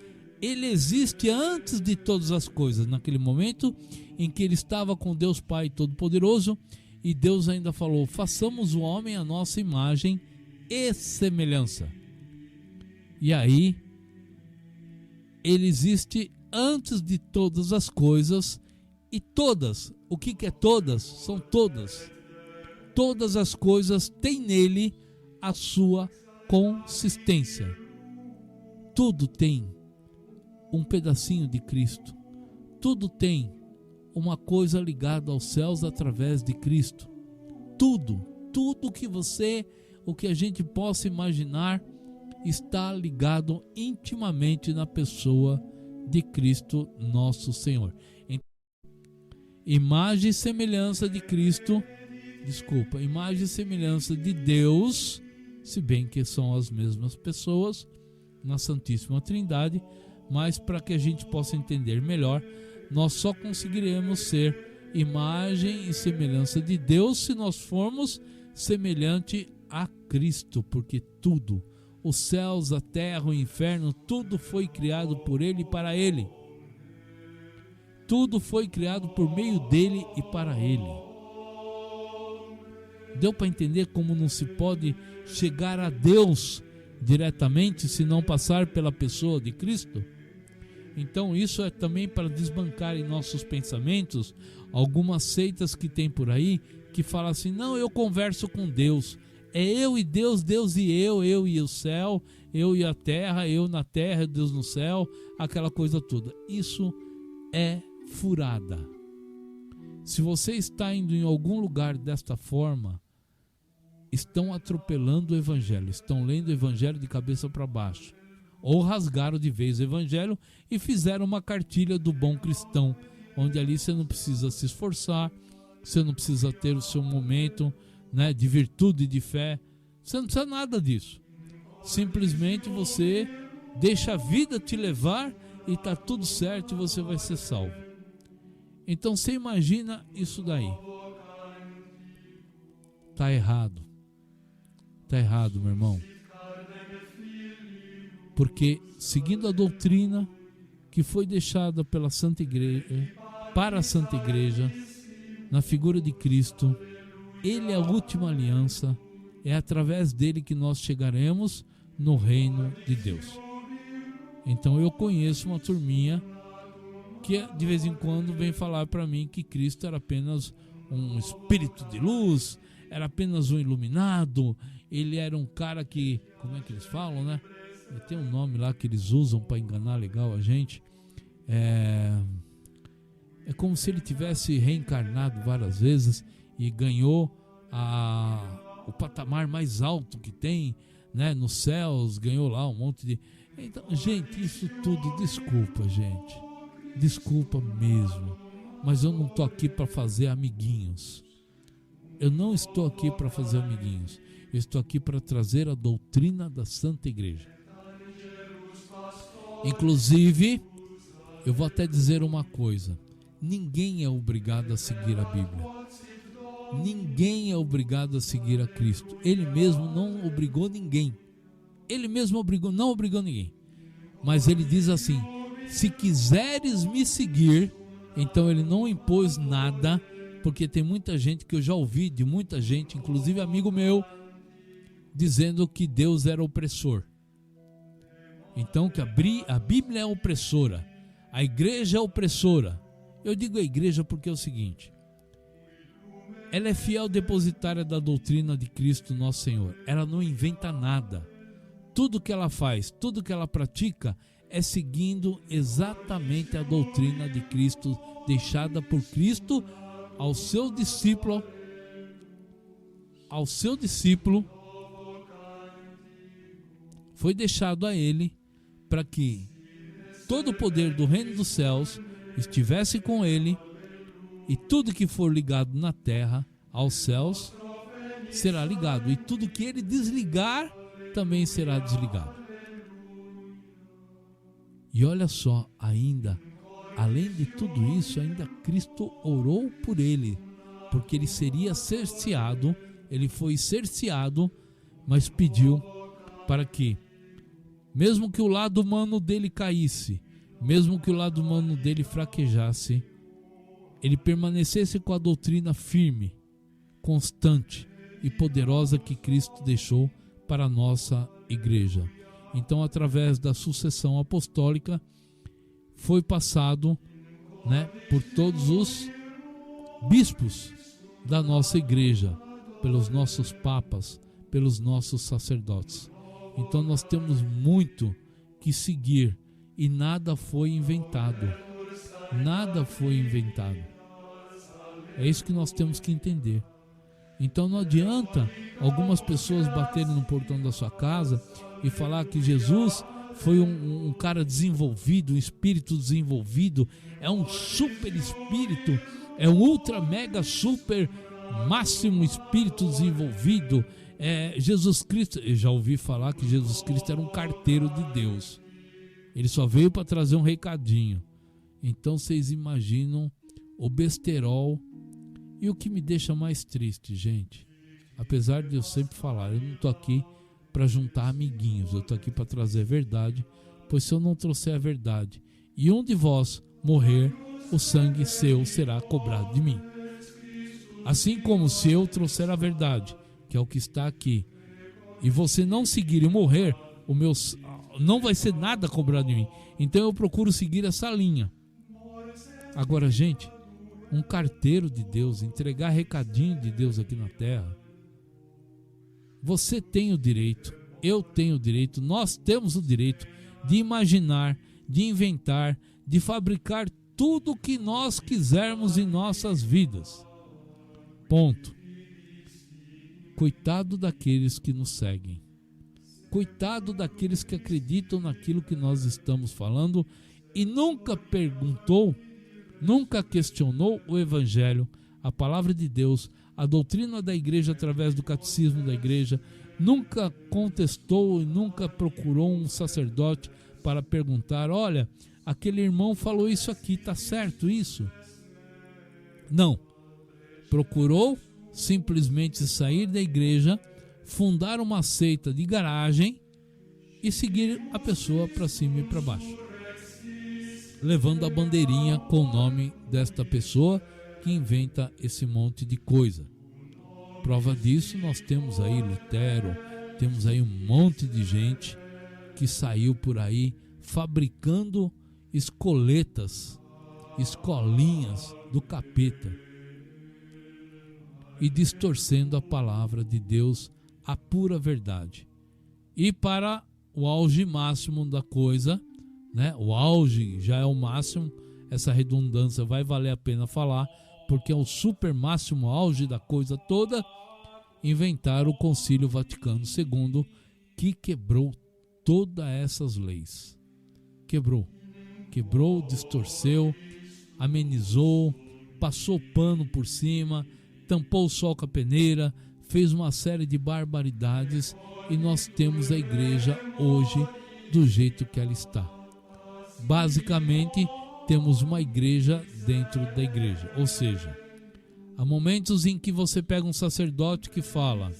ele existe antes de todas as coisas, naquele momento em que ele estava com Deus Pai Todo-Poderoso, e Deus ainda falou: façamos o homem à nossa imagem e semelhança. E aí, ele existe antes de todas as coisas, e todas, o que é todas? São todas. Todas as coisas têm nele a sua consistência. Tudo tem um pedacinho de Cristo. Tudo tem uma coisa ligada aos céus através de Cristo. Tudo o que a gente possa imaginar está ligado intimamente na pessoa de Cristo nosso Senhor. Imagem e semelhança de Cristo, imagem e semelhança de Deus, se bem que são as mesmas pessoas na Santíssima Trindade, mas para que a gente possa entender melhor, nós só conseguiremos ser imagem e semelhança de Deus se nós formos semelhante a Cristo, porque tudo, os céus, a terra, o inferno, tudo foi criado por Ele e para Ele. Tudo foi criado por meio dele e para Ele. Deu para entender como não se pode chegar a Deus diretamente se não passar pela pessoa de Cristo? Então isso é também para desbancar em nossos pensamentos algumas seitas que tem por aí que falam assim: não, eu converso com Deus, é eu e Deus, Deus e eu e o céu, eu e a terra, eu na terra, Deus no céu, aquela coisa toda. Isso é furada. Se você está indo em algum lugar desta forma, estão atropelando o Evangelho, estão lendo o Evangelho de cabeça para baixo, ou rasgaram de vez o Evangelho e fizeram uma cartilha do bom cristão, onde ali você não precisa se esforçar, você não precisa ter o seu momento, né, de virtude e de fé, você não precisa nada disso. Simplesmente você deixa a vida te levar e está tudo certo e você vai ser salvo. Então você imagina isso daí. Está errado. Está errado, meu irmão. Porque seguindo a doutrina que foi deixada pela Santa Igreja, para a Santa Igreja, na figura de Cristo, Ele é a última aliança, é através dele que nós chegaremos no reino de Deus. Então eu conheço uma turminha que de vez em quando vem falar para mim que Cristo era apenas um espírito de luz, era apenas um iluminado, ele era um cara que, como é que eles falam, né? Tem um nome lá que eles usam para enganar legal a gente. É como se ele tivesse reencarnado várias vezes e ganhou o patamar mais alto que tem, né, nos céus, ganhou lá um monte de... Então, gente, isso tudo, desculpa, gente. Desculpa mesmo, mas eu não estou aqui para fazer amiguinhos. Eu não estou aqui para fazer amiguinhos. Eu estou aqui para trazer a doutrina da Santa Igreja. Inclusive, eu vou até dizer uma coisa: ninguém é obrigado a seguir a Bíblia. Ninguém é obrigado a seguir a Cristo. Ele mesmo não obrigou ninguém. Ele mesmo não obrigou ninguém. Mas ele diz assim: se quiseres me seguir, então ele não impôs nada, porque tem muita gente que eu já ouvi de muita gente, inclusive amigo meu, dizendo que Deus era opressor. Então que a Bíblia é opressora, a igreja é opressora. Eu digo a igreja porque é o seguinte: ela é fiel depositária da doutrina de Cristo nosso Senhor. Ela não inventa nada. Tudo que ela faz, tudo que ela pratica é seguindo exatamente a doutrina de Cristo, deixada por Cristo ao seu discípulo, foi deixado a ele para que todo o poder do reino dos céus estivesse com ele, e tudo que for ligado na terra aos céus será ligado, e tudo que ele desligar também será desligado. E olha só, ainda, além de tudo isso, ainda Cristo orou por ele, porque ele seria cerceado, ele foi cerceado, mas pediu para que, mesmo que o lado humano dele caísse, mesmo que o lado humano dele fraquejasse, ele permanecesse com a doutrina firme, constante e poderosa que Cristo deixou para a nossa igreja. Então, através da sucessão apostólica, foi passado, por todos os bispos da nossa igreja, pelos nossos papas, pelos nossos sacerdotes. Então, nós temos muito que seguir e nada foi inventado. Nada foi inventado. É isso que nós temos que entender. Então não adianta algumas pessoas baterem no portão da sua casa e falar que Jesus foi um cara desenvolvido, um espírito desenvolvido, é um super espírito, é um ultra mega super máximo espírito desenvolvido. Jesus Cristo, eu já ouvi falar que Jesus Cristo era um carteiro de Deus. Ele só veio para trazer um recadinho. Então vocês imaginam o besterol. E o que me deixa mais triste, gente, apesar de eu sempre falar, eu não estou aqui para juntar amiguinhos, eu estou aqui para trazer a verdade, pois se eu não trouxer a verdade e um de vós morrer, o sangue seu será cobrado de mim. Assim como se eu trouxer a verdade, que é o que está aqui, e você não seguir e morrer, não vai ser nada cobrado de mim. Então eu procuro seguir essa linha. Agora, gente, um carteiro de Deus, entregar recadinho de Deus aqui na terra, você tem o direito, eu tenho o direito, nós temos o direito de imaginar, de inventar, de fabricar tudo o que nós quisermos em nossas vidas. Ponto. Coitado daqueles que nos seguem. Coitado daqueles que acreditam naquilo que nós estamos falando e nunca perguntou, nunca questionou o Evangelho, a palavra de Deus, a doutrina da igreja através do catecismo da igreja, nunca contestou e nunca procurou um sacerdote para perguntar: olha, aquele irmão falou isso aqui, está certo isso? Não. Procurou simplesmente sair da igreja, fundar uma seita de garagem e seguir a pessoa para cima e para baixo, levando a bandeirinha com o nome desta pessoa que inventa esse monte de coisa. Prova disso, nós temos aí Lutero, temos aí um monte de gente que saiu por aí fabricando escoletas, escolinhas do capeta e distorcendo a palavra de Deus, a pura verdade. E para o auge máximo da coisa, o auge já é o máximo, essa redundância vai valer a pena falar, porque é o super máximo auge da coisa toda, inventaram o Concílio Vaticano II, que quebrou todas essas leis. Quebrou, distorceu, amenizou, passou pano por cima, tampou o sol com a peneira, fez uma série de barbaridades, e nós temos a igreja hoje do jeito que ela está. Basicamente, temos uma igreja dentro da igreja. Ou seja, há momentos em que você pega um sacerdote que fala: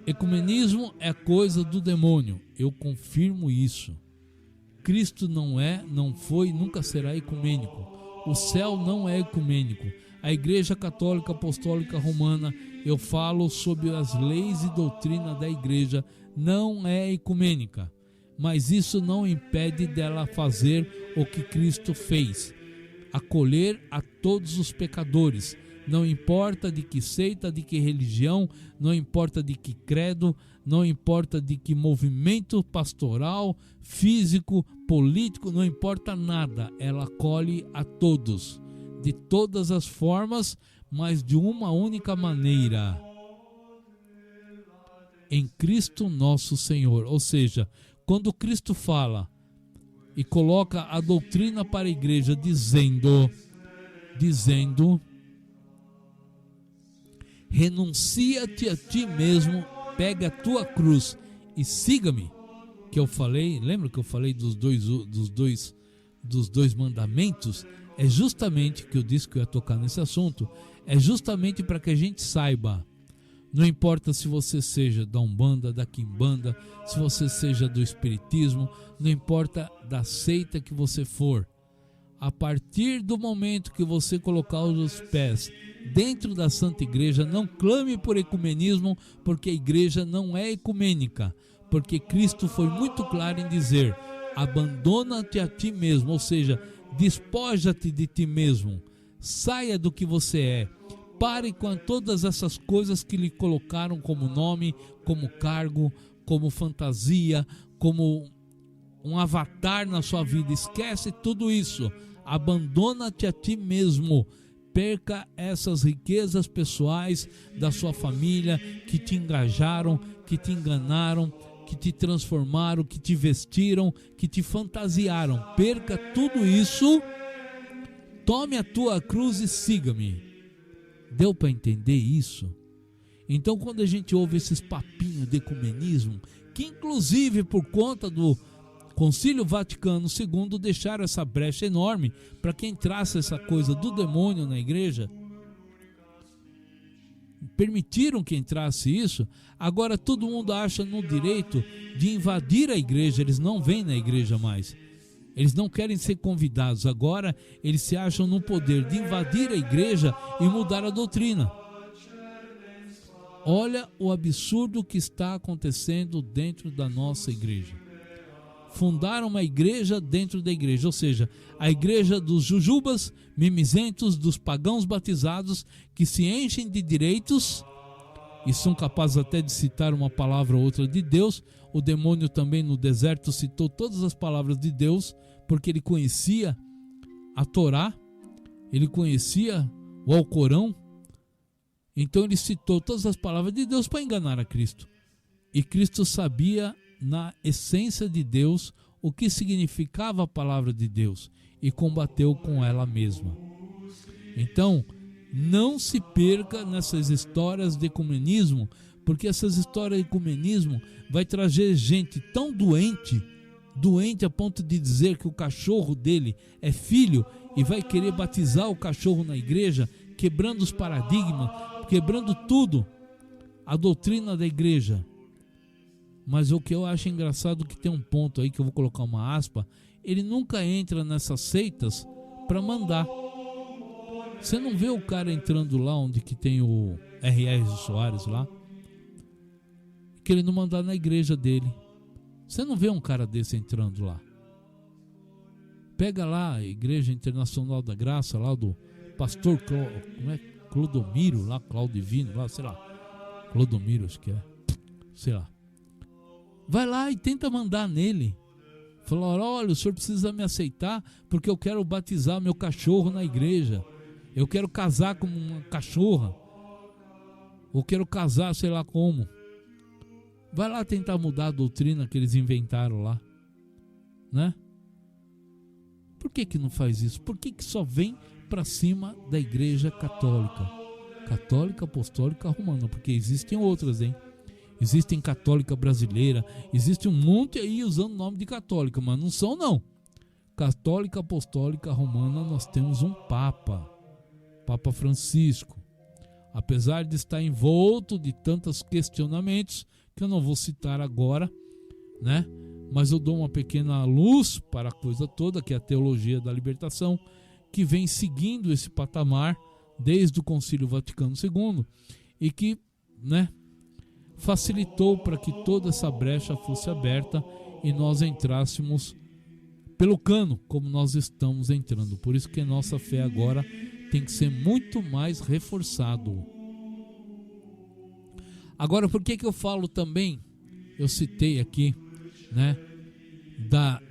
ecumenismo é coisa do demônio. Eu confirmo isso. Cristo não é, não foi, nunca será ecumênico. O céu não é ecumênico. A Igreja Católica Apostólica Romana, eu falo sobre as leis e doutrina da igreja, não é ecumênica. Mas isso não impede dela fazer o que Cristo fez: acolher a todos os pecadores, não importa de que seita, de que religião, não importa de que credo, não importa de que movimento pastoral, físico, político, não importa nada. Ela acolhe a todos, de todas as formas, mas de uma única maneira: em Cristo nosso Senhor. Ou seja, quando Cristo fala e coloca a doutrina para a igreja dizendo: renuncia-te a ti mesmo, pega a tua cruz e siga-me. que eu falei, lembra que eu falei dos dois mandamentos? É justamente que eu disse que eu ia tocar nesse assunto, é justamente para que a gente saiba, não importa se você seja da Umbanda, da Quimbanda, se você seja do Espiritismo, não importa da seita que você for, a partir do momento que você colocar os pés dentro da Santa Igreja, não clame por ecumenismo, porque a igreja não é ecumênica, porque Cristo foi muito claro em dizer: abandona-te a ti mesmo, ou seja, despoja-te de ti mesmo, saia do que você é, pare com todas essas coisas que lhe colocaram como nome, como cargo, como fantasia, como um avatar na sua vida. Esquece tudo isso, abandona-te a ti mesmo, perca essas riquezas pessoais da sua família que te engajaram, que te enganaram, que te transformaram, que te vestiram, que te fantasiaram. Perca tudo isso, tome a tua cruz e siga-me. Deu para entender isso? Então, quando a gente ouve esses papinhos de ecumenismo, que inclusive por conta do Concílio Vaticano II deixaram essa brecha enorme para que entrasse essa coisa do demônio na igreja, permitiram que entrasse isso. Agora todo mundo acha no direito de invadir a igreja, eles não vêm na igreja mais, eles não querem ser convidados, agora eles se acham no poder de invadir a igreja e mudar a doutrina. Olha o absurdo que está acontecendo dentro da nossa igreja. Fundaram uma igreja dentro da igreja, ou seja, a igreja dos jujubas, mimizentos, dos pagãos batizados, que se enchem de direitos e são capazes até de citar uma palavra ou outra de Deus. O demônio também no deserto citou todas as palavras de Deus, porque ele conhecia a Torá, ele conhecia o Alcorão, então ele citou todas as palavras de Deus para enganar a Cristo. E Cristo sabia na essência de Deus o que significava a palavra de Deus e combateu com ela mesma. Então, não se perca nessas histórias de ecumenismo, porque essas histórias de ecumenismo vai trazer gente tão doente a ponto de dizer que o cachorro dele é filho e vai querer batizar o cachorro na igreja, quebrando os paradigmas, quebrando tudo, a doutrina da igreja. Mas o que eu acho engraçado é que tem um ponto aí que eu vou colocar uma aspa: ele nunca entra nessas seitas para mandar. Você não vê o cara entrando lá onde que tem o R.R. Soares lá, querendo mandar na igreja dele. Você não vê um cara desse entrando lá. Pega lá a Igreja Internacional da Graça, lá do pastor Clodomiro, lá, Claudivino, lá, sei lá, Clodomiro acho que é, sei lá. Vai lá e tenta mandar nele. Falar: olha, o senhor precisa me aceitar porque eu quero batizar meu cachorro na igreja. Eu quero casar com uma cachorra. Ou quero casar, sei lá como. Vai lá tentar mudar a doutrina que eles inventaram lá, né? Por que não faz isso? Por que só vem para cima da igreja católica? Católica, apostólica, romana. Porque existem outras, hein? Existem católica brasileira, existe um monte aí usando o nome de católica, mas não são não. Católica, apostólica, romana, nós temos um Papa, Papa Francisco. Apesar de estar envolto de tantos questionamentos, que eu não vou citar agora, né? Mas eu dou uma pequena luz para a coisa toda, que é a teologia da libertação, que vem seguindo esse patamar desde o Concílio Vaticano II e que, né, facilitou para que toda essa brecha fosse aberta e nós entrássemos pelo cano, como nós estamos entrando. Por isso que a nossa fé agora tem que ser muito mais reforçado. Agora, por que eu falo também, eu citei aqui, né,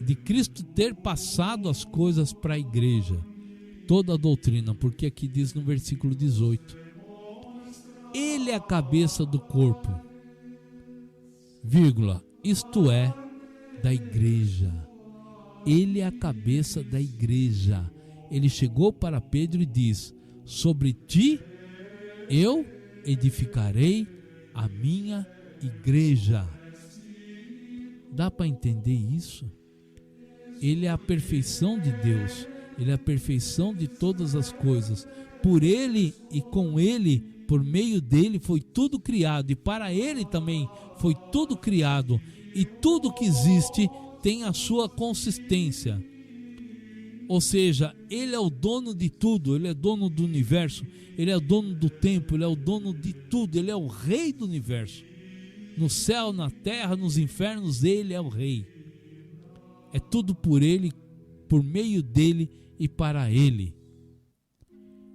de Cristo ter passado as coisas para a igreja, toda a doutrina, porque aqui diz no versículo 18: ele é a cabeça do corpo, vírgula, isto é, da igreja. Ele é a cabeça da igreja. Ele chegou para Pedro e diz: sobre ti eu edificarei a minha igreja. Dá para entender isso? Ele é a perfeição de Deus. Ele é a perfeição de todas as coisas. Por Ele e com Ele, por meio dele foi tudo criado. E para Ele também foi tudo criado. E tudo que existe tem a sua consistência. Ou seja, Ele é o dono de tudo. Ele é dono do universo. Ele é o dono do tempo. Ele é o dono de tudo. Ele é o rei do universo. No céu, na terra, nos infernos, Ele é o rei. É tudo por Ele, por meio dele e para Ele.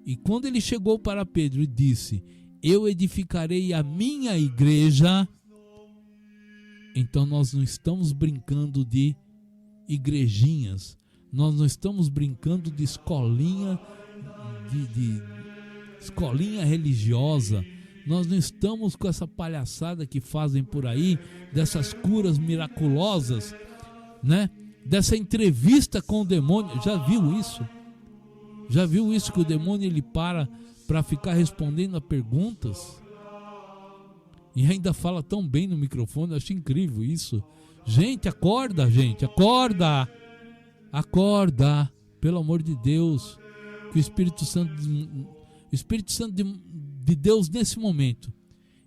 E quando Ele chegou para Pedro e disse: eu edificarei a minha igreja, então nós não estamos brincando de igrejinhas, nós não estamos brincando de escolinha, de escolinha religiosa, nós não estamos com essa palhaçada que fazem por aí, dessas curas miraculosas, né? Dessa entrevista com o demônio. Já viu isso? Já viu isso, que o demônio ele para ficar respondendo a perguntas? E ainda fala tão bem no microfone, eu acho incrível isso. Gente, acorda, gente, acorda! Acorda, pelo amor de Deus, que o Espírito Santo de Deus nesse momento,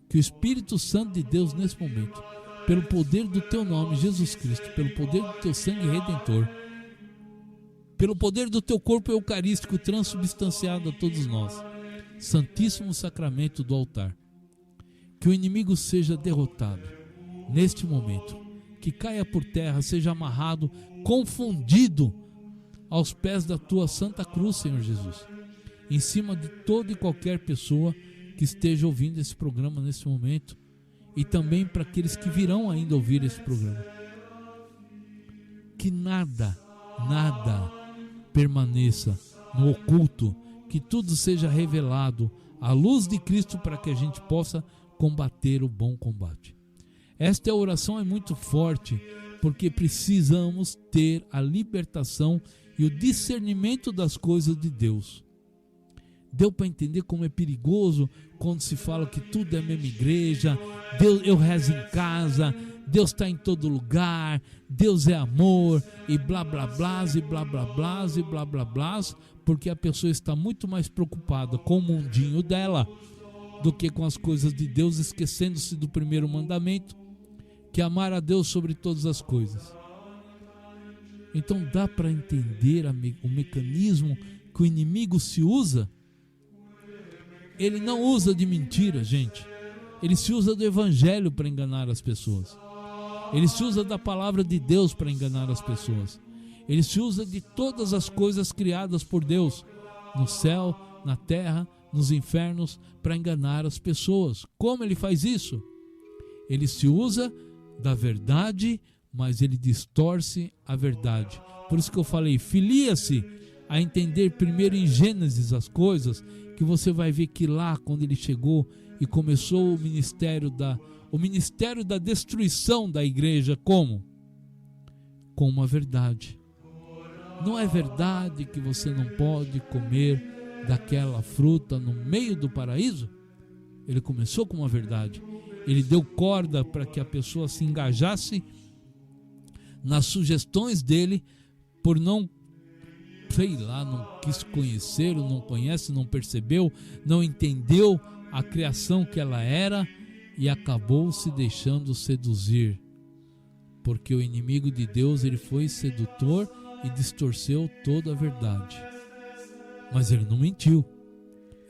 que o Espírito Santo de Deus nesse momento, pelo poder do teu nome, Jesus Cristo, pelo poder do teu sangue redentor, pelo poder do teu corpo eucarístico transubstanciado a todos nós, Santíssimo Sacramento do altar, que o inimigo seja derrotado neste momento, que caia por terra, seja amarrado, confundido aos pés da tua Santa Cruz, Senhor Jesus, em cima de toda e qualquer pessoa que esteja ouvindo esse programa nesse momento, e também para aqueles que virão ainda ouvir esse programa. Que nada permaneça no oculto, que tudo seja revelado à luz de Cristo, para que a gente possa combater o bom combate. Esta oração é muito forte, porque precisamos ter a libertação e o discernimento das coisas de Deus. Deu para entender como é perigoso quando se fala que tudo é a mesma igreja, Deus, eu rezo em casa, Deus está em todo lugar, Deus é amor, e blá blá blá, e blá blá blá, e blá blá blá, porque a pessoa está muito mais preocupada com o mundinho dela do que com as coisas de Deus, esquecendo-se do primeiro mandamento, que é amar a Deus sobre todas as coisas. Então dá para entender o mecanismo que o inimigo se usa. Ele não usa de mentira, gente. Ele se usa do evangelho para enganar as pessoas. Ele se usa da palavra de Deus para enganar as pessoas. Ele se usa de todas as coisas criadas por Deus, no céu, na terra, nos infernos, para enganar as pessoas. Como ele faz isso? Ele se usa da verdade, mas ele distorce a verdade. Por isso que eu falei, filia-se a entender primeiro em Gênesis as coisas, que você vai ver que lá, quando ele chegou e começou o ministério da destruição da igreja, como? Com uma verdade. Não é verdade que você não pode comer daquela fruta no meio do paraíso? Ele começou com uma verdade. Ele deu corda para que a pessoa se engajasse nas sugestões dele, por não quis conhecer, ou não conhece, não percebeu, não entendeu a criação que ela era, e acabou se deixando seduzir, porque o inimigo de Deus, ele foi sedutor e distorceu toda a verdade. Mas ele não mentiu,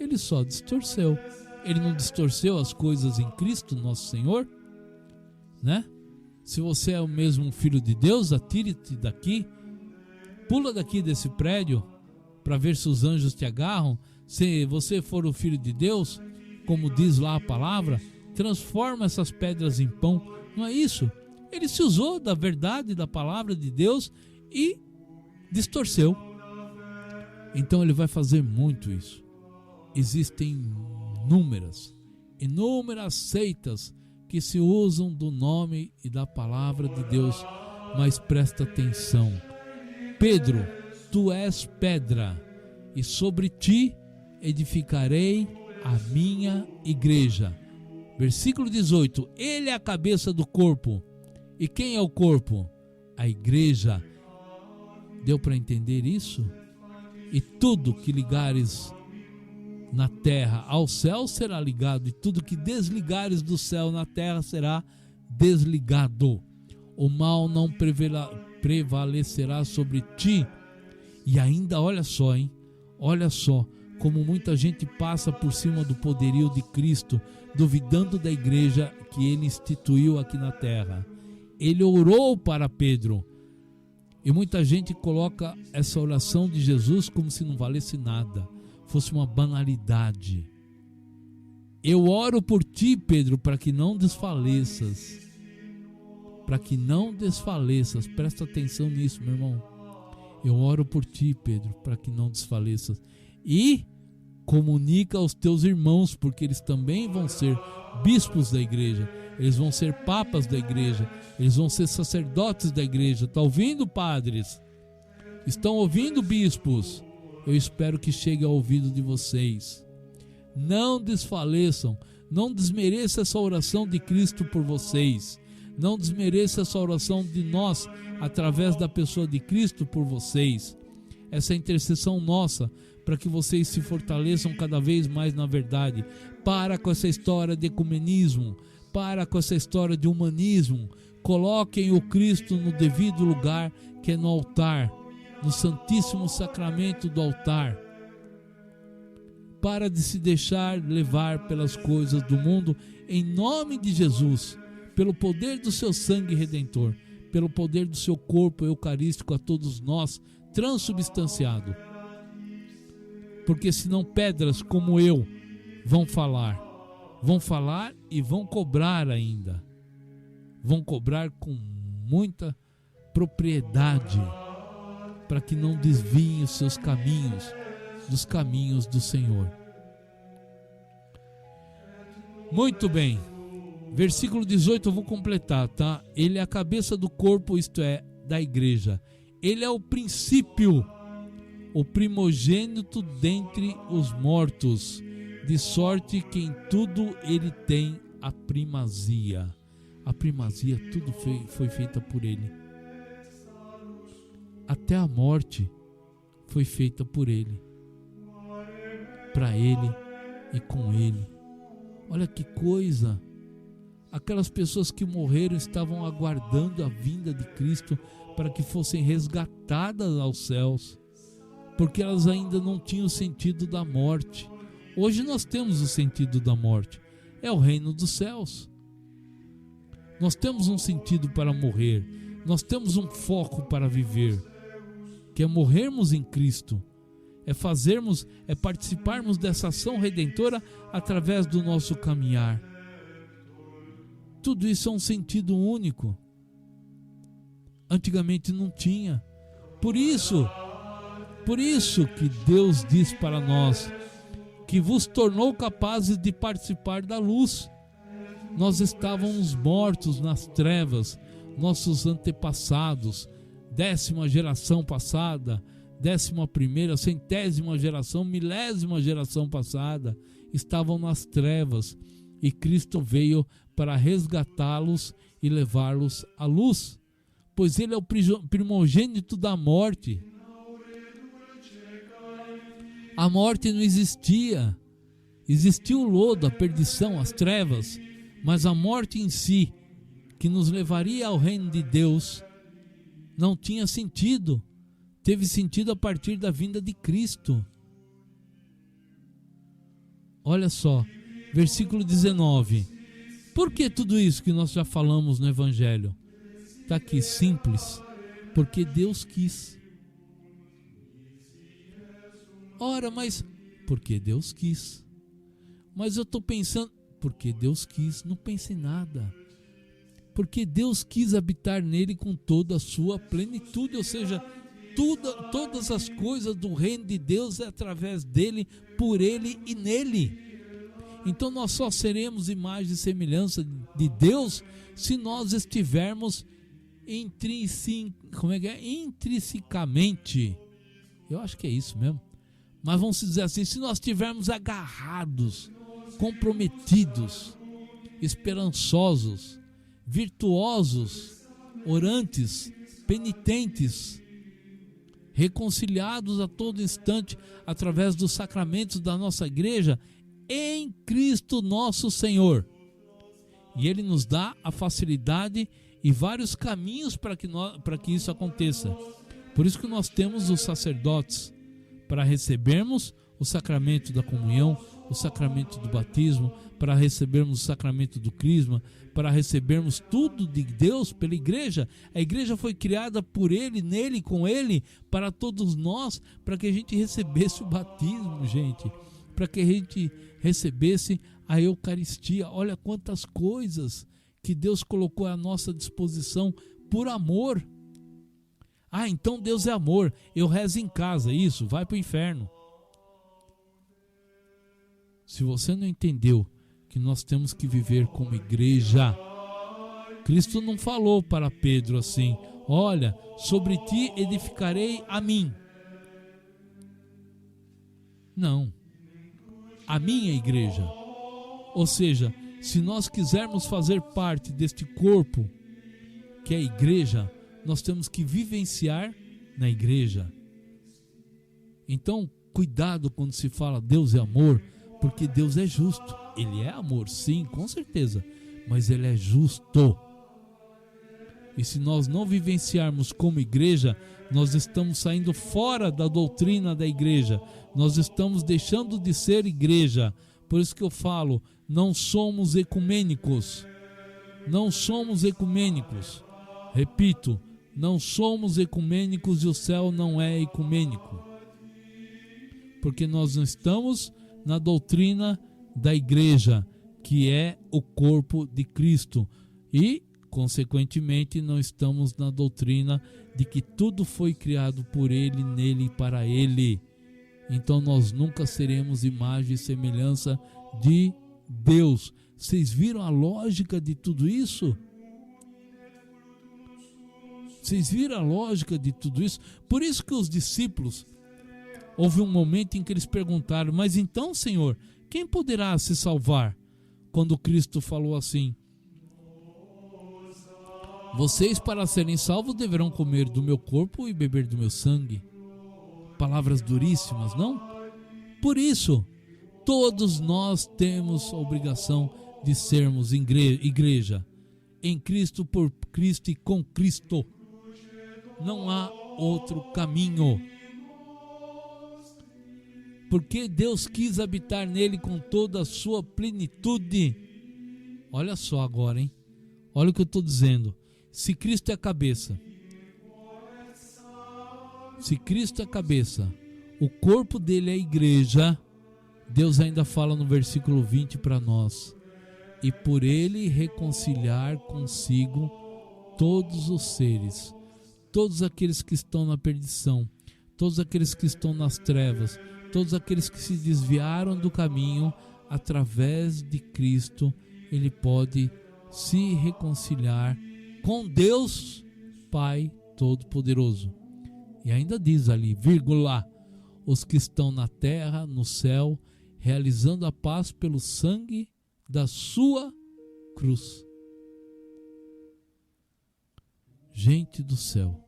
ele só distorceu. Ele não distorceu as coisas em Cristo nosso Senhor, né? Se você é o mesmo filho de Deus, atire-te daqui, pula daqui desse prédio para ver se os anjos te agarram. Se você for o filho de Deus, como diz lá a palavra, transforma essas pedras em pão. Não é isso? Ele se usou da verdade da palavra de Deus e distorceu. Então ele vai fazer muito isso. Existem inúmeras seitas que se usam do nome e da palavra de Deus, mas presta atenção. Pedro, tu és pedra, e sobre ti edificarei a minha igreja. Versículo 18, ele é a cabeça do corpo, E quem é o corpo? A igreja. Deu para entender isso? E tudo que ligares na terra ao céu será ligado, e tudo que desligares do céu na terra será desligado. O mal não prevalecerá sobre ti. E ainda, olha só, olha só como muita gente passa por cima do poderio de Cristo, duvidando da igreja que ele instituiu aqui na terra. Ele orou para Pedro, e muita gente coloca essa oração de Jesus como se não valesse nada, fosse uma banalidade. Eu oro por ti, Pedro, para que não desfaleças. Para que não desfaleças. Presta atenção nisso, meu irmão. Eu oro por ti, Pedro, para que não desfaleças. E comunica aos teus irmãos, porque eles também vão ser bispos da igreja. Eles vão ser papas da igreja. Eles vão ser sacerdotes da igreja. Está ouvindo, padres? Estão ouvindo, bispos? Eu espero que chegue ao ouvido de vocês. Não desfaleçam. Não desmereça essa oração de Cristo por vocês. Não desmereça essa oração de nós, através da pessoa de Cristo por vocês. Essa intercessão nossa, para que vocês se fortaleçam cada vez mais na verdade. Para com essa história de ecumenismo. Para com essa história de humanismo. Coloquem o Cristo no devido lugar, que é no altar, no Santíssimo Sacramento do altar. Para de se deixar levar pelas coisas do mundo, em nome de Jesus, pelo poder do seu sangue redentor, pelo poder do seu corpo eucarístico a todos nós, transubstanciado. Porque senão pedras como eu vão falar e vão cobrar ainda. Vão cobrar com muita propriedade, para que não desviem os seus caminhos dos caminhos do Senhor. Muito bem. Versículo 18 eu vou completar, tá? Ele é a cabeça do corpo, isto é, da igreja. Ele é o princípio, o primogênito dentre os mortos, de sorte que em tudo ele tem a primazia. A primazia, tudo foi feita por ele. Até a morte foi feita por ele, para ele e com ele. Olha que coisa! Aquelas pessoas que morreram estavam aguardando a vinda de Cristo para que fossem resgatadas aos céus, porque elas ainda não tinham o sentido da morte. Hoje nós temos o sentido da morte, é o reino dos céus. Nós temos um sentido para morrer, nós temos um foco para viver, que é morrermos em Cristo, é participarmos dessa ação redentora através do nosso caminhar. Tudo isso é um sentido único. Antigamente não tinha. Por isso que Deus diz para nós que vos tornou capazes de participar da luz. Nós estávamos mortos nas trevas, nossos antepassados, 10ª geração passada, 11ª, 100ª geração, 1000ª geração passada, estavam nas trevas, e Cristo veio para resgatá-los e levá-los à luz, pois ele é o primogênito da morte. A morte não existia, existia o lodo, a perdição, as trevas, mas a morte em si, que nos levaria ao reino de Deus, não tinha sentido. Teve sentido a partir da vinda de Cristo. Olha só, versículo 19. Por que tudo isso que nós já falamos no Evangelho? Está aqui, simples. Porque Deus quis. Ora, mas porque Deus quis. Mas eu estou pensando, porque Deus quis. Não pense em nada. Porque Deus quis habitar nele com toda a sua plenitude, ou seja, todas as coisas do reino de Deus é através dele, por ele e nele. Então nós só seremos imagem e semelhança de Deus se nós estivermos intrinsecamente, eu acho que é isso mesmo, mas vamos dizer assim, se nós estivermos agarrados, comprometidos, esperançosos, virtuosos orantes, penitentes, reconciliados a todo instante através dos sacramentos da nossa igreja em Cristo nosso Senhor. E Ele nos dá a facilidade e vários caminhos para que isso aconteça. Por isso que nós temos os sacerdotes, para recebermos o sacramento da comunhão, o sacramento do batismo, para recebermos o sacramento do crisma, para recebermos tudo de Deus pela igreja. A igreja foi criada por Ele, nele, com Ele, para todos nós, para que a gente recebesse o batismo, gente, para que a gente recebesse a Eucaristia. Olha quantas coisas que Deus colocou à nossa disposição por amor. Ah, então Deus é amor, eu rezo em casa, isso, vai para o inferno. Se você não entendeu que nós temos que viver como igreja, Cristo não falou para Pedro assim: olha, sobre ti edificarei a mim. Não, a minha igreja. Ou seja, se nós quisermos fazer parte deste corpo que é a igreja, nós temos que vivenciar na igreja. Então, cuidado quando se fala Deus é amor, porque Deus é justo. Ele é amor, sim, com certeza, mas Ele é justo. E se nós não vivenciarmos como igreja, nós estamos saindo fora da doutrina da igreja, nós estamos deixando de ser igreja. Por isso que eu falo, não somos ecumênicos. Não somos ecumênicos. Repito, não somos ecumênicos e o céu não é ecumênico. Porque nós não estamos na doutrina da igreja, que é o corpo de Cristo. E, consequentemente, não estamos na doutrina de que tudo foi criado por Ele, nele e para Ele. Então nós nunca seremos imagem e semelhança de Deus. Vocês viram a lógica de tudo isso? Vocês viram a lógica de tudo isso? Por isso que os discípulos, houve um momento em que eles perguntaram: mas então, Senhor, quem poderá se salvar? Quando Cristo falou assim: vocês, para serem salvos, deverão comer do meu corpo e beber do meu sangue. Palavras duríssimas, não? Por isso, todos nós temos a obrigação de sermos igreja, em Cristo, por Cristo e com Cristo. Não há outro caminho. Porque Deus quis habitar nele com toda a sua plenitude. Olha só agora, hein? Olha o que eu estou dizendo. Se Cristo é a cabeça, o corpo dele é a igreja, Deus ainda fala no versículo 20 para nós: e por ele reconciliar consigo todos os seres, todos aqueles que estão na perdição, todos aqueles que estão nas trevas, todos aqueles que se desviaram do caminho. Através de Cristo, ele pode se reconciliar com Deus Pai Todo-Poderoso. E ainda diz ali, vírgula, os que estão na terra, no céu, realizando a paz pelo sangue da sua cruz. Gente do céu,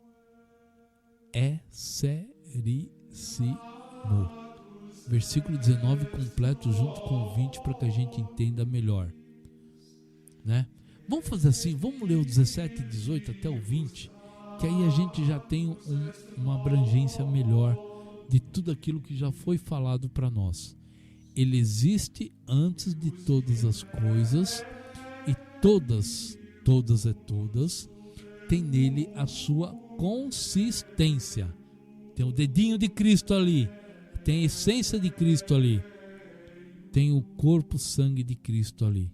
é seríssimo. Versículo 19 completo junto com o 20 para que a gente entenda melhor, né? Vamos fazer assim, vamos ler o 17 e 18 até o 20, que aí a gente já tem uma abrangência melhor de tudo aquilo que já foi falado para nós. Ele existe antes de todas as coisas, e todas tem nele a sua consistência. Tem o dedinho de Cristo ali, tem a essência de Cristo ali, tem o corpo, sangue de Cristo ali,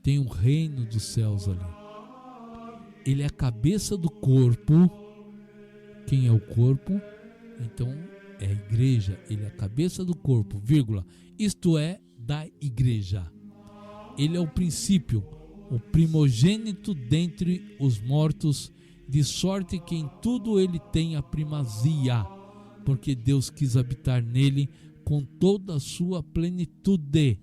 tem o reino dos céus ali. Ele é a cabeça do corpo. Quem é o corpo? Então é a igreja. Ele é a cabeça do corpo, vírgula, isto é, da igreja. Ele é o princípio, o primogênito dentre os mortos, de sorte que em tudo ele tem a primazia, porque Deus quis habitar nele com toda a sua plenitude,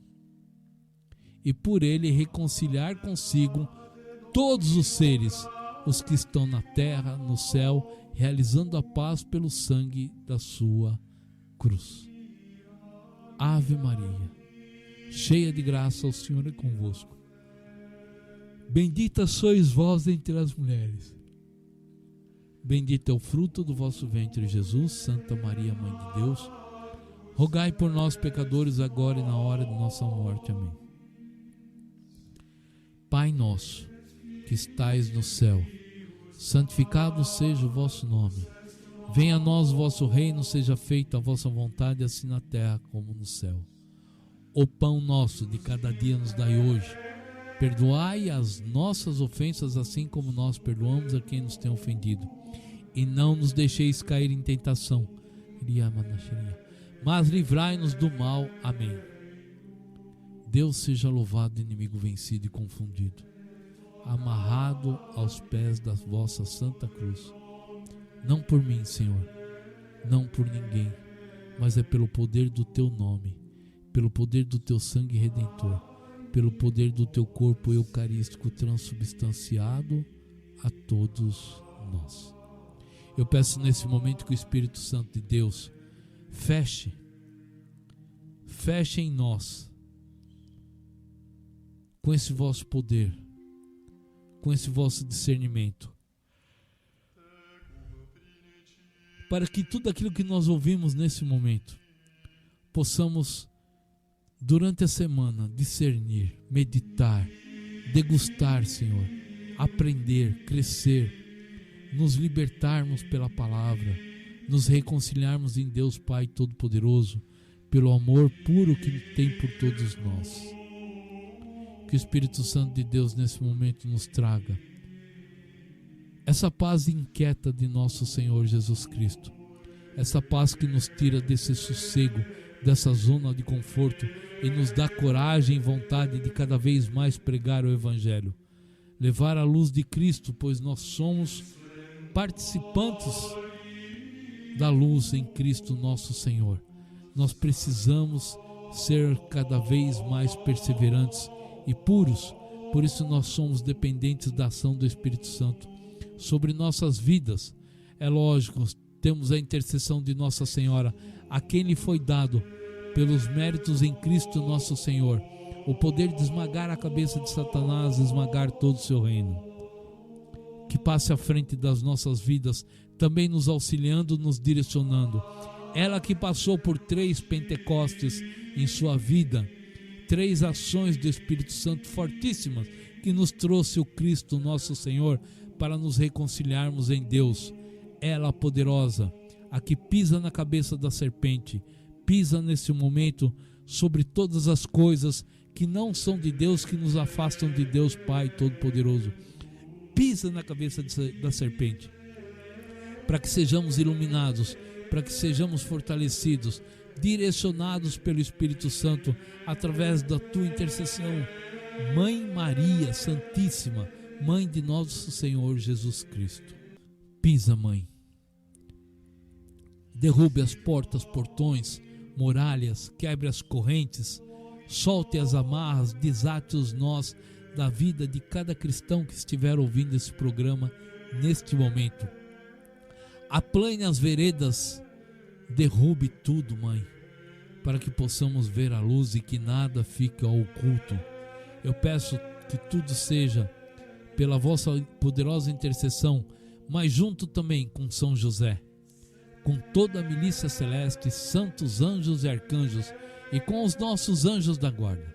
e por ele reconciliar consigo todos os seres, os que estão na terra, no céu, realizando a paz pelo sangue da sua cruz. Ave Maria, cheia de graça, o Senhor é convosco. Bendita sois vós entre as mulheres. Bendito é o fruto do vosso ventre, Jesus. Santa Maria, Mãe de Deus, rogai por nós, pecadores, agora e na hora de nossa morte. Amém. Pai nosso, que estais no céu, santificado seja o vosso nome. Venha a nós o vosso reino, seja feita a vossa vontade, assim na terra como no céu. O pão nosso de cada dia nos dai hoje. Perdoai as nossas ofensas, assim como nós perdoamos a quem nos tem ofendido. E não nos deixeis cair em tentação, mas livrai-nos do mal. Amém. Deus seja louvado, inimigo vencido e confundido, amarrado aos pés da vossa santa cruz. Não por mim, Senhor, não por ninguém, mas é pelo poder do teu nome, pelo poder do teu sangue redentor, pelo poder do teu corpo eucarístico transubstanciado a todos nós. Eu peço nesse momento que o Espírito Santo de Deus feche em nós, com esse vosso poder, com esse vosso discernimento, para que tudo aquilo que nós ouvimos nesse momento, possamos durante a semana discernir, meditar, degustar, Senhor, aprender, crescer, nos libertarmos pela palavra, nos reconciliarmos em Deus Pai Todo-Poderoso, pelo amor puro que tem por todos nós. Que o Espírito Santo de Deus nesse momento nos traga essa paz inquieta de nosso Senhor Jesus Cristo, essa paz que nos tira desse sossego, dessa zona de conforto e nos dá coragem e vontade de cada vez mais pregar o Evangelho, levar a luz de Cristo, pois nós somos participantes da luz em Cristo nosso Senhor. Nós precisamos ser cada vez mais perseverantes e puros, por isso nós somos dependentes da ação do Espírito Santo sobre nossas vidas. É lógico, temos a intercessão de Nossa Senhora, a quem lhe foi dado, pelos méritos em Cristo nosso Senhor, o poder de esmagar a cabeça de Satanás, esmagar todo o seu reino. Que passe à frente das nossas vidas, também nos auxiliando, nos direcionando. Ela que passou por 3 Pentecostes em sua vida, 3 ações do Espírito Santo fortíssimas, que nos trouxe o Cristo nosso Senhor para nos reconciliarmos em Deus. Ela poderosa, a que pisa na cabeça da serpente, pisa nesse momento sobre todas as coisas que não são de Deus, que nos afastam de Deus Pai Todo-Poderoso. Pisa na cabeça da serpente, para que sejamos iluminados, para que sejamos fortalecidos, direcionados pelo Espírito Santo, através da tua intercessão. Mãe Maria Santíssima, Mãe de nosso Senhor Jesus Cristo. Pisa, Mãe. Derrube as portas, portões, muralhas, quebre as correntes, solte as amarras, desate os nós da vida de cada cristão que estiver ouvindo esse programa neste momento. Aplane as veredas, derrube tudo, Mãe, para que possamos ver a luz e que nada fique ao oculto. Eu peço que tudo seja pela vossa poderosa intercessão, mas junto também com São José, com toda a milícia celeste, santos anjos e arcanjos e com os nossos anjos da guarda.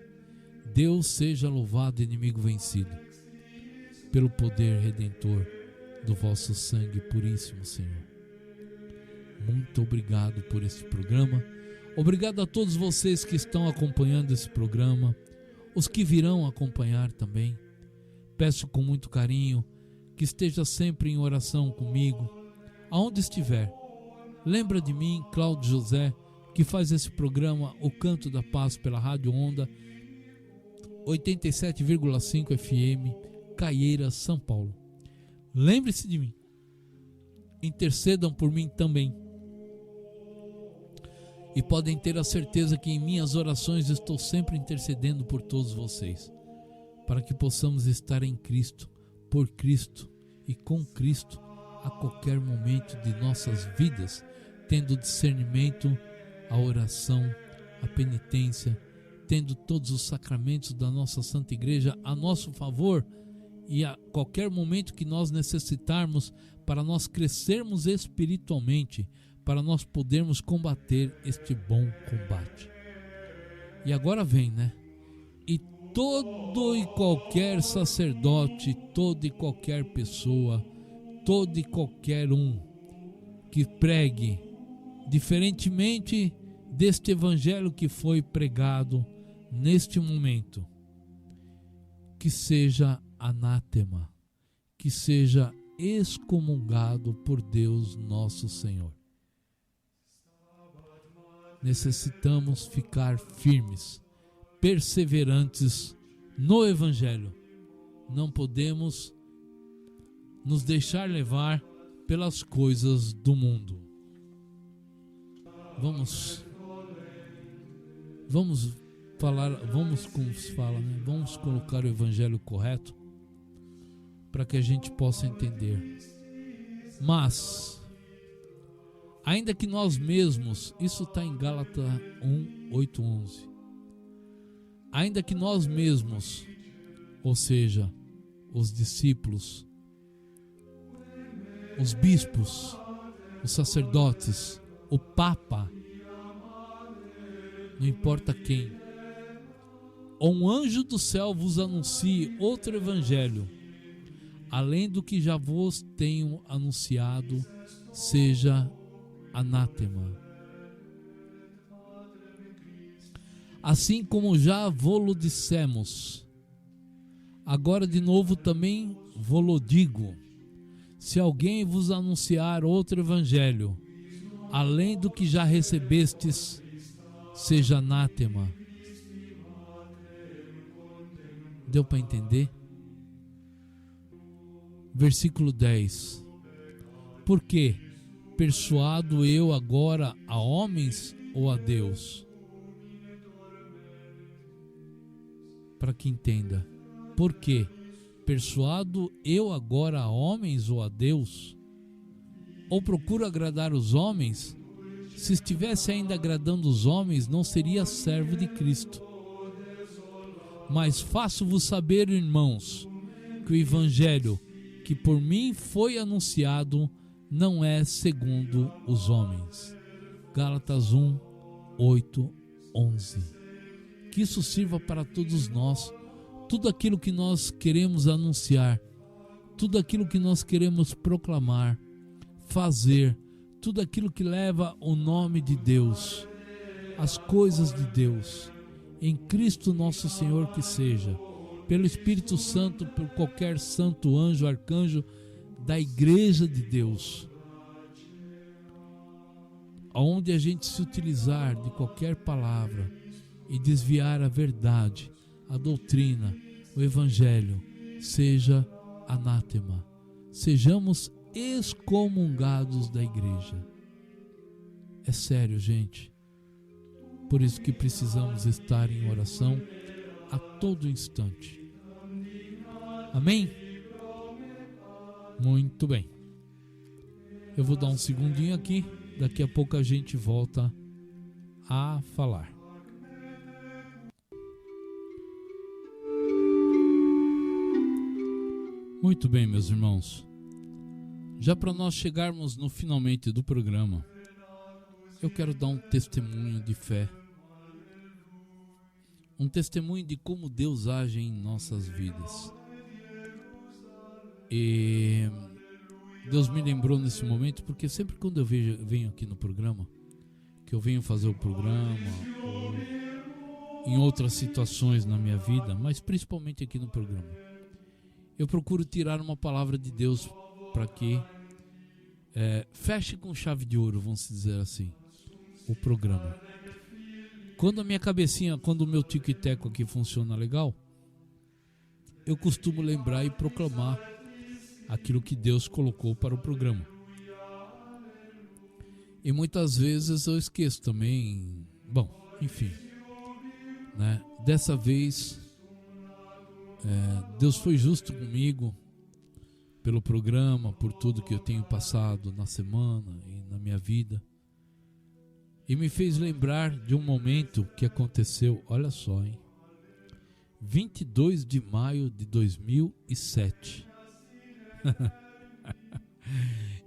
Deus seja louvado, inimigo vencido, pelo poder redentor do vosso sangue puríssimo, Senhor. Muito obrigado por este programa. Obrigado a todos vocês que estão acompanhando esse programa, os que virão acompanhar também. Peço com muito carinho que esteja sempre em oração comigo, aonde estiver. Lembra de mim, Cláudio José, que faz esse programa O Canto da Paz pela Rádio Onda 87,5 FM, Caieiras, São Paulo. Lembre-se de mim. Intercedam por mim também. E podem ter a certeza que em minhas orações estou sempre intercedendo por todos vocês, para que possamos estar em Cristo, por Cristo e com Cristo a qualquer momento de nossas vidas, tendo discernimento, a oração, a penitência, tendo todos os sacramentos da nossa Santa Igreja a nosso favor, e a qualquer momento que nós necessitarmos para nós crescermos espiritualmente, para nós podermos combater este bom combate. E agora vem, né? E todo e qualquer sacerdote, toda e qualquer pessoa, todo e qualquer um que pregue diferentemente deste evangelho que foi pregado neste momento, que seja anátema, que seja excomungado por Deus nosso Senhor. Necessitamos ficar firmes, perseverantes no evangelho. Não podemos nos deixar levar pelas coisas do mundo. Vamos falar, como se fala, né? Vamos colocar o evangelho correto para que a gente possa entender. Mas, ainda que nós mesmos, isso está em Gálatas 1:8-11, ainda que nós mesmos, ou seja, os discípulos, os bispos, os sacerdotes, o Papa, não importa quem, ou um anjo do céu vos anuncie outro evangelho, além do que já vos tenho anunciado, seja anátema. Assim como já vô-lo dissemos, agora de novo também vô-lo digo: se alguém vos anunciar outro evangelho, além do que já recebestes, seja anátema. Deu para entender? Versículo 10. Porque persuado eu agora a homens ou a Deus? Para que entenda. Por quê? Persuado eu agora a homens ou a Deus? Ou procuro agradar os homens? Se estivesse ainda agradando os homens, não seria servo de Cristo. Mas faço-vos saber, irmãos, que o evangelho que por mim foi anunciado não é segundo os homens. Gálatas 1:8-11. Que isso sirva para todos nós. Tudo aquilo que nós queremos anunciar, tudo aquilo que nós queremos proclamar, fazer, tudo aquilo que leva o nome de Deus, as coisas de Deus, em Cristo nosso Senhor que seja, pelo Espírito Santo, por qualquer santo anjo, arcanjo da Igreja de Deus, aonde a gente se utilizar de qualquer palavra e desviar a verdade, a doutrina, o Evangelho, seja anátema, sejamos excomungados da igreja. É sério, gente. Por isso que precisamos estar em oração a todo instante. Amém? Muito bem. Eu vou dar um segundinho aqui. Daqui a pouco a gente volta a falar. Muito bem, meus irmãos. Já para nós chegarmos no finalmente do programa, eu quero dar um testemunho de fé. Um testemunho de como Deus age em nossas vidas. E Deus me lembrou nesse momento, porque sempre quando eu venho aqui no programa, que eu venho fazer o programa, ou em outras situações na minha vida, mas principalmente aqui no programa, eu procuro tirar uma palavra de Deus para que feche com chave de ouro, vamos dizer assim, o programa. Quando a minha cabecinha, quando o meu tico e teco aqui funciona legal, eu costumo lembrar e proclamar aquilo que Deus colocou para o programa. E muitas vezes eu esqueço também. Bom, enfim, né? Dessa vez Deus foi justo comigo pelo programa, por tudo que eu tenho passado na semana e na minha vida. E me fez lembrar de um momento que aconteceu, olha só, 22 de maio de 2007.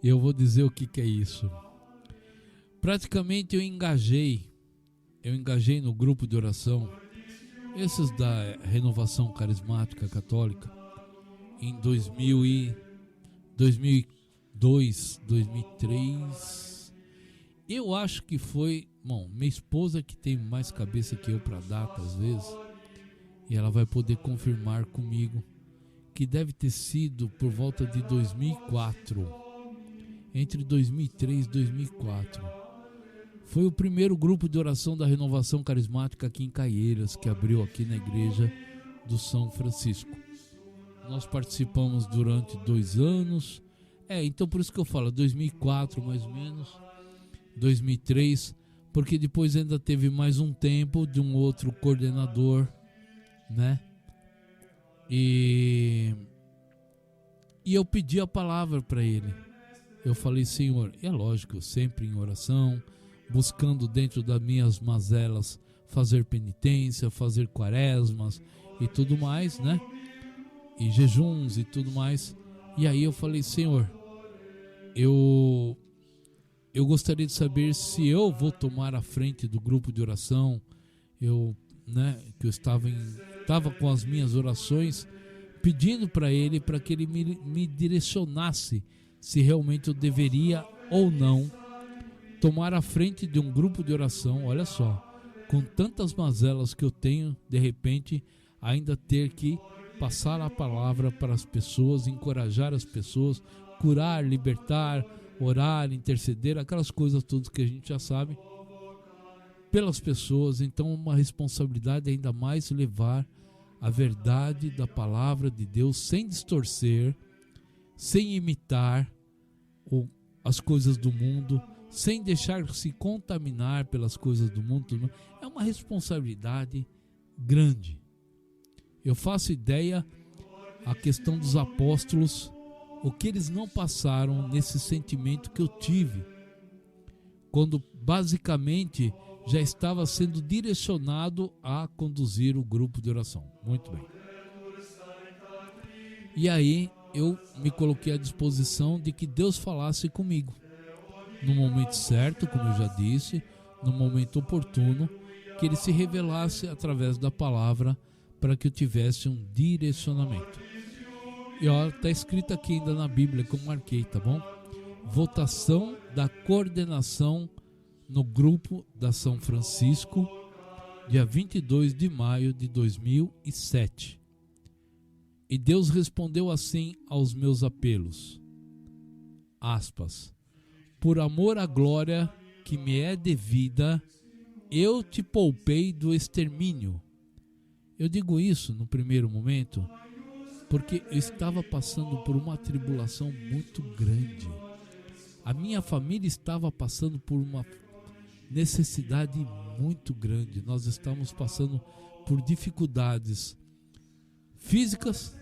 Eu vou dizer o que é isso. Praticamente eu engajei no grupo de oração, esses da Renovação Carismática Católica, em 2002, 2003. Eu acho que foi, bom, minha esposa que tem mais cabeça que eu para data às vezes, e ela vai poder confirmar comigo que deve ter sido por volta de 2004, entre 2003 e 2004. Foi o primeiro grupo de oração da Renovação Carismática aqui em Caieiras, que abriu aqui na igreja do São Francisco. Nós participamos durante 2 anos, então por isso que eu falo 2004 mais ou menos, 2003, porque depois ainda teve mais um tempo de um outro coordenador, né? E eu pedi a palavra para ele. Eu falei, Senhor, é lógico, sempre em oração, buscando dentro das minhas mazelas fazer penitência, fazer quaresmas e tudo mais, né? E jejuns e tudo mais. E aí eu falei, Senhor, eu gostaria de saber se eu vou tomar a frente do grupo de oração. Que eu estava com as minhas orações pedindo para ele, para que ele me direcionasse se realmente eu deveria ou não tomar a frente de um grupo de oração. Olha só, com tantas mazelas que eu tenho, de repente ainda ter que passar a palavra para as pessoas, encorajar as pessoas, curar, libertar, orar, interceder, aquelas coisas todas que a gente já sabe pelas pessoas. Então uma responsabilidade ainda mais levar a verdade da palavra de Deus sem distorcer, sem imitar as coisas do mundo, sem deixar-se contaminar pelas coisas do mundo. É uma responsabilidade grande. Eu faço ideia a questão dos apóstolos, o que eles não passaram nesse sentimento que eu tive, quando basicamente já estava sendo direcionado a conduzir o grupo de oração. Muito bem. E aí eu me coloquei à disposição de que Deus falasse comigo no momento certo, como eu já disse, no momento oportuno, que Ele se revelasse através da palavra para que eu tivesse um direcionamento. E ó, está escrito aqui ainda na Bíblia que eu marquei, tá bom? Votação da coordenação no grupo da São Francisco, dia 22 de maio de 2007. E Deus respondeu assim aos meus apelos, aspas, por amor à glória que me é devida, eu te poupei do extermínio. Eu digo isso no primeiro momento porque eu estava passando por uma tribulação muito grande. A minha família estava passando por uma necessidade muito grande. Nós estávamos passando por dificuldades físicas,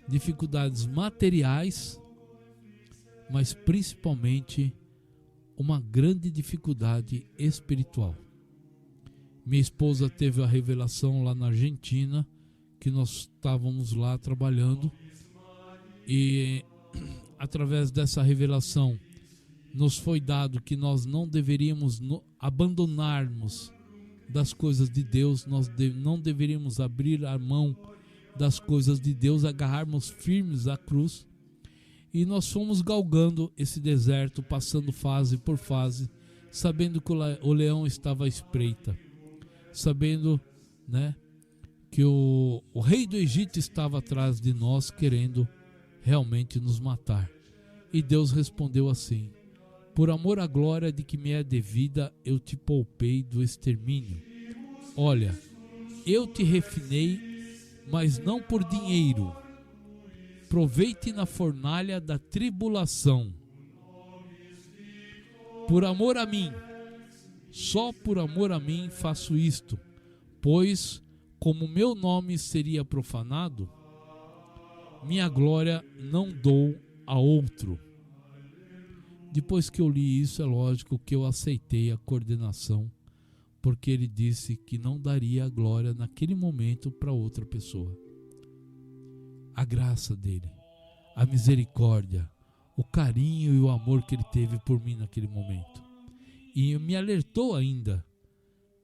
dificuldades materiais, mas principalmente uma grande dificuldade espiritual. Minha esposa teve a revelação lá na Argentina, que nós estávamos lá trabalhando, e através dessa revelação nos foi dado que nós não deveríamos abandonarmos das coisas de Deus, nós não deveríamos abrir a mão das coisas de Deus, agarrarmos firmes a cruz. E nós fomos galgando esse deserto, passando fase por fase, sabendo que o leão estava à espreita, sabendo, né, que o rei do Egito estava atrás de nós, querendo realmente nos matar. E Deus respondeu assim: por amor à glória de que me é devida, eu te poupei do extermínio. Olha, eu te refinei, mas não por dinheiro. Proveite na fornalha da tribulação. Por amor a mim, só por amor a mim faço isto, pois como meu nome seria profanado, minha glória não dou a outro. Depois que eu li isso, é lógico que eu aceitei a coordenação, porque ele disse que não daria a glória naquele momento para outra pessoa. A graça dele, a misericórdia, o carinho e o amor que ele teve por mim naquele momento. E me alertou ainda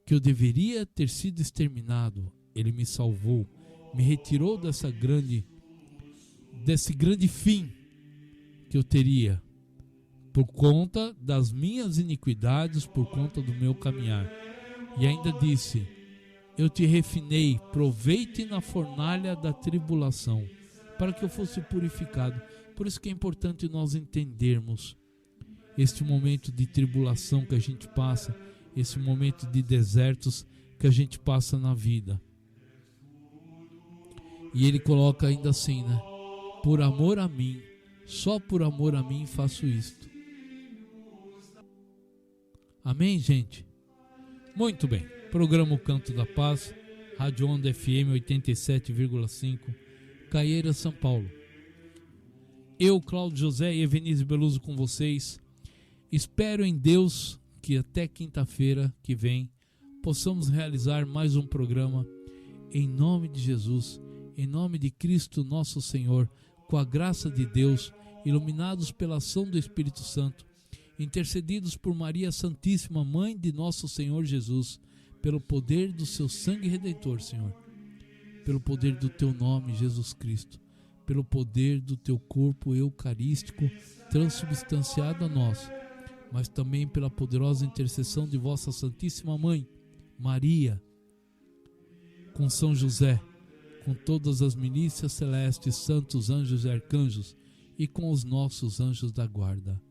que eu deveria ter sido exterminado. Ele me salvou, me retirou desse grande fim que eu teria por conta das minhas iniquidades, por conta do meu caminhar. E ainda disse: eu te refinei, provei-te na fornalha da tribulação, para que eu fosse purificado. Por isso que é importante nós entendermos este momento de tribulação que a gente passa, esse momento de desertos que a gente passa na vida. E ele coloca ainda assim, né? Por amor a mim, só por amor a mim faço isto. Amém, gente? Muito bem. Programa O Canto da Paz, Rádio Onda FM 87,5, Caieiras, São Paulo. Eu, Cláudio José e Evenísio Beluso com vocês. Espero em Deus que até quinta-feira que vem possamos realizar mais um programa em nome de Jesus, em nome de Cristo nosso Senhor, com a graça de Deus, iluminados pela ação do Espírito Santo, intercedidos por Maria Santíssima, Mãe de nosso Senhor Jesus, pelo poder do seu sangue redentor, Senhor, pelo poder do teu nome, Jesus Cristo, pelo poder do teu corpo eucarístico transubstanciado a nós, mas também pela poderosa intercessão de vossa Santíssima Mãe, Maria, com São José, com todas as milícias celestes, santos anjos e arcanjos, e com os nossos anjos da guarda.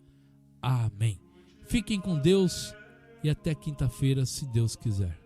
Amém. Fiquem com Deus e até quinta-feira, se Deus quiser.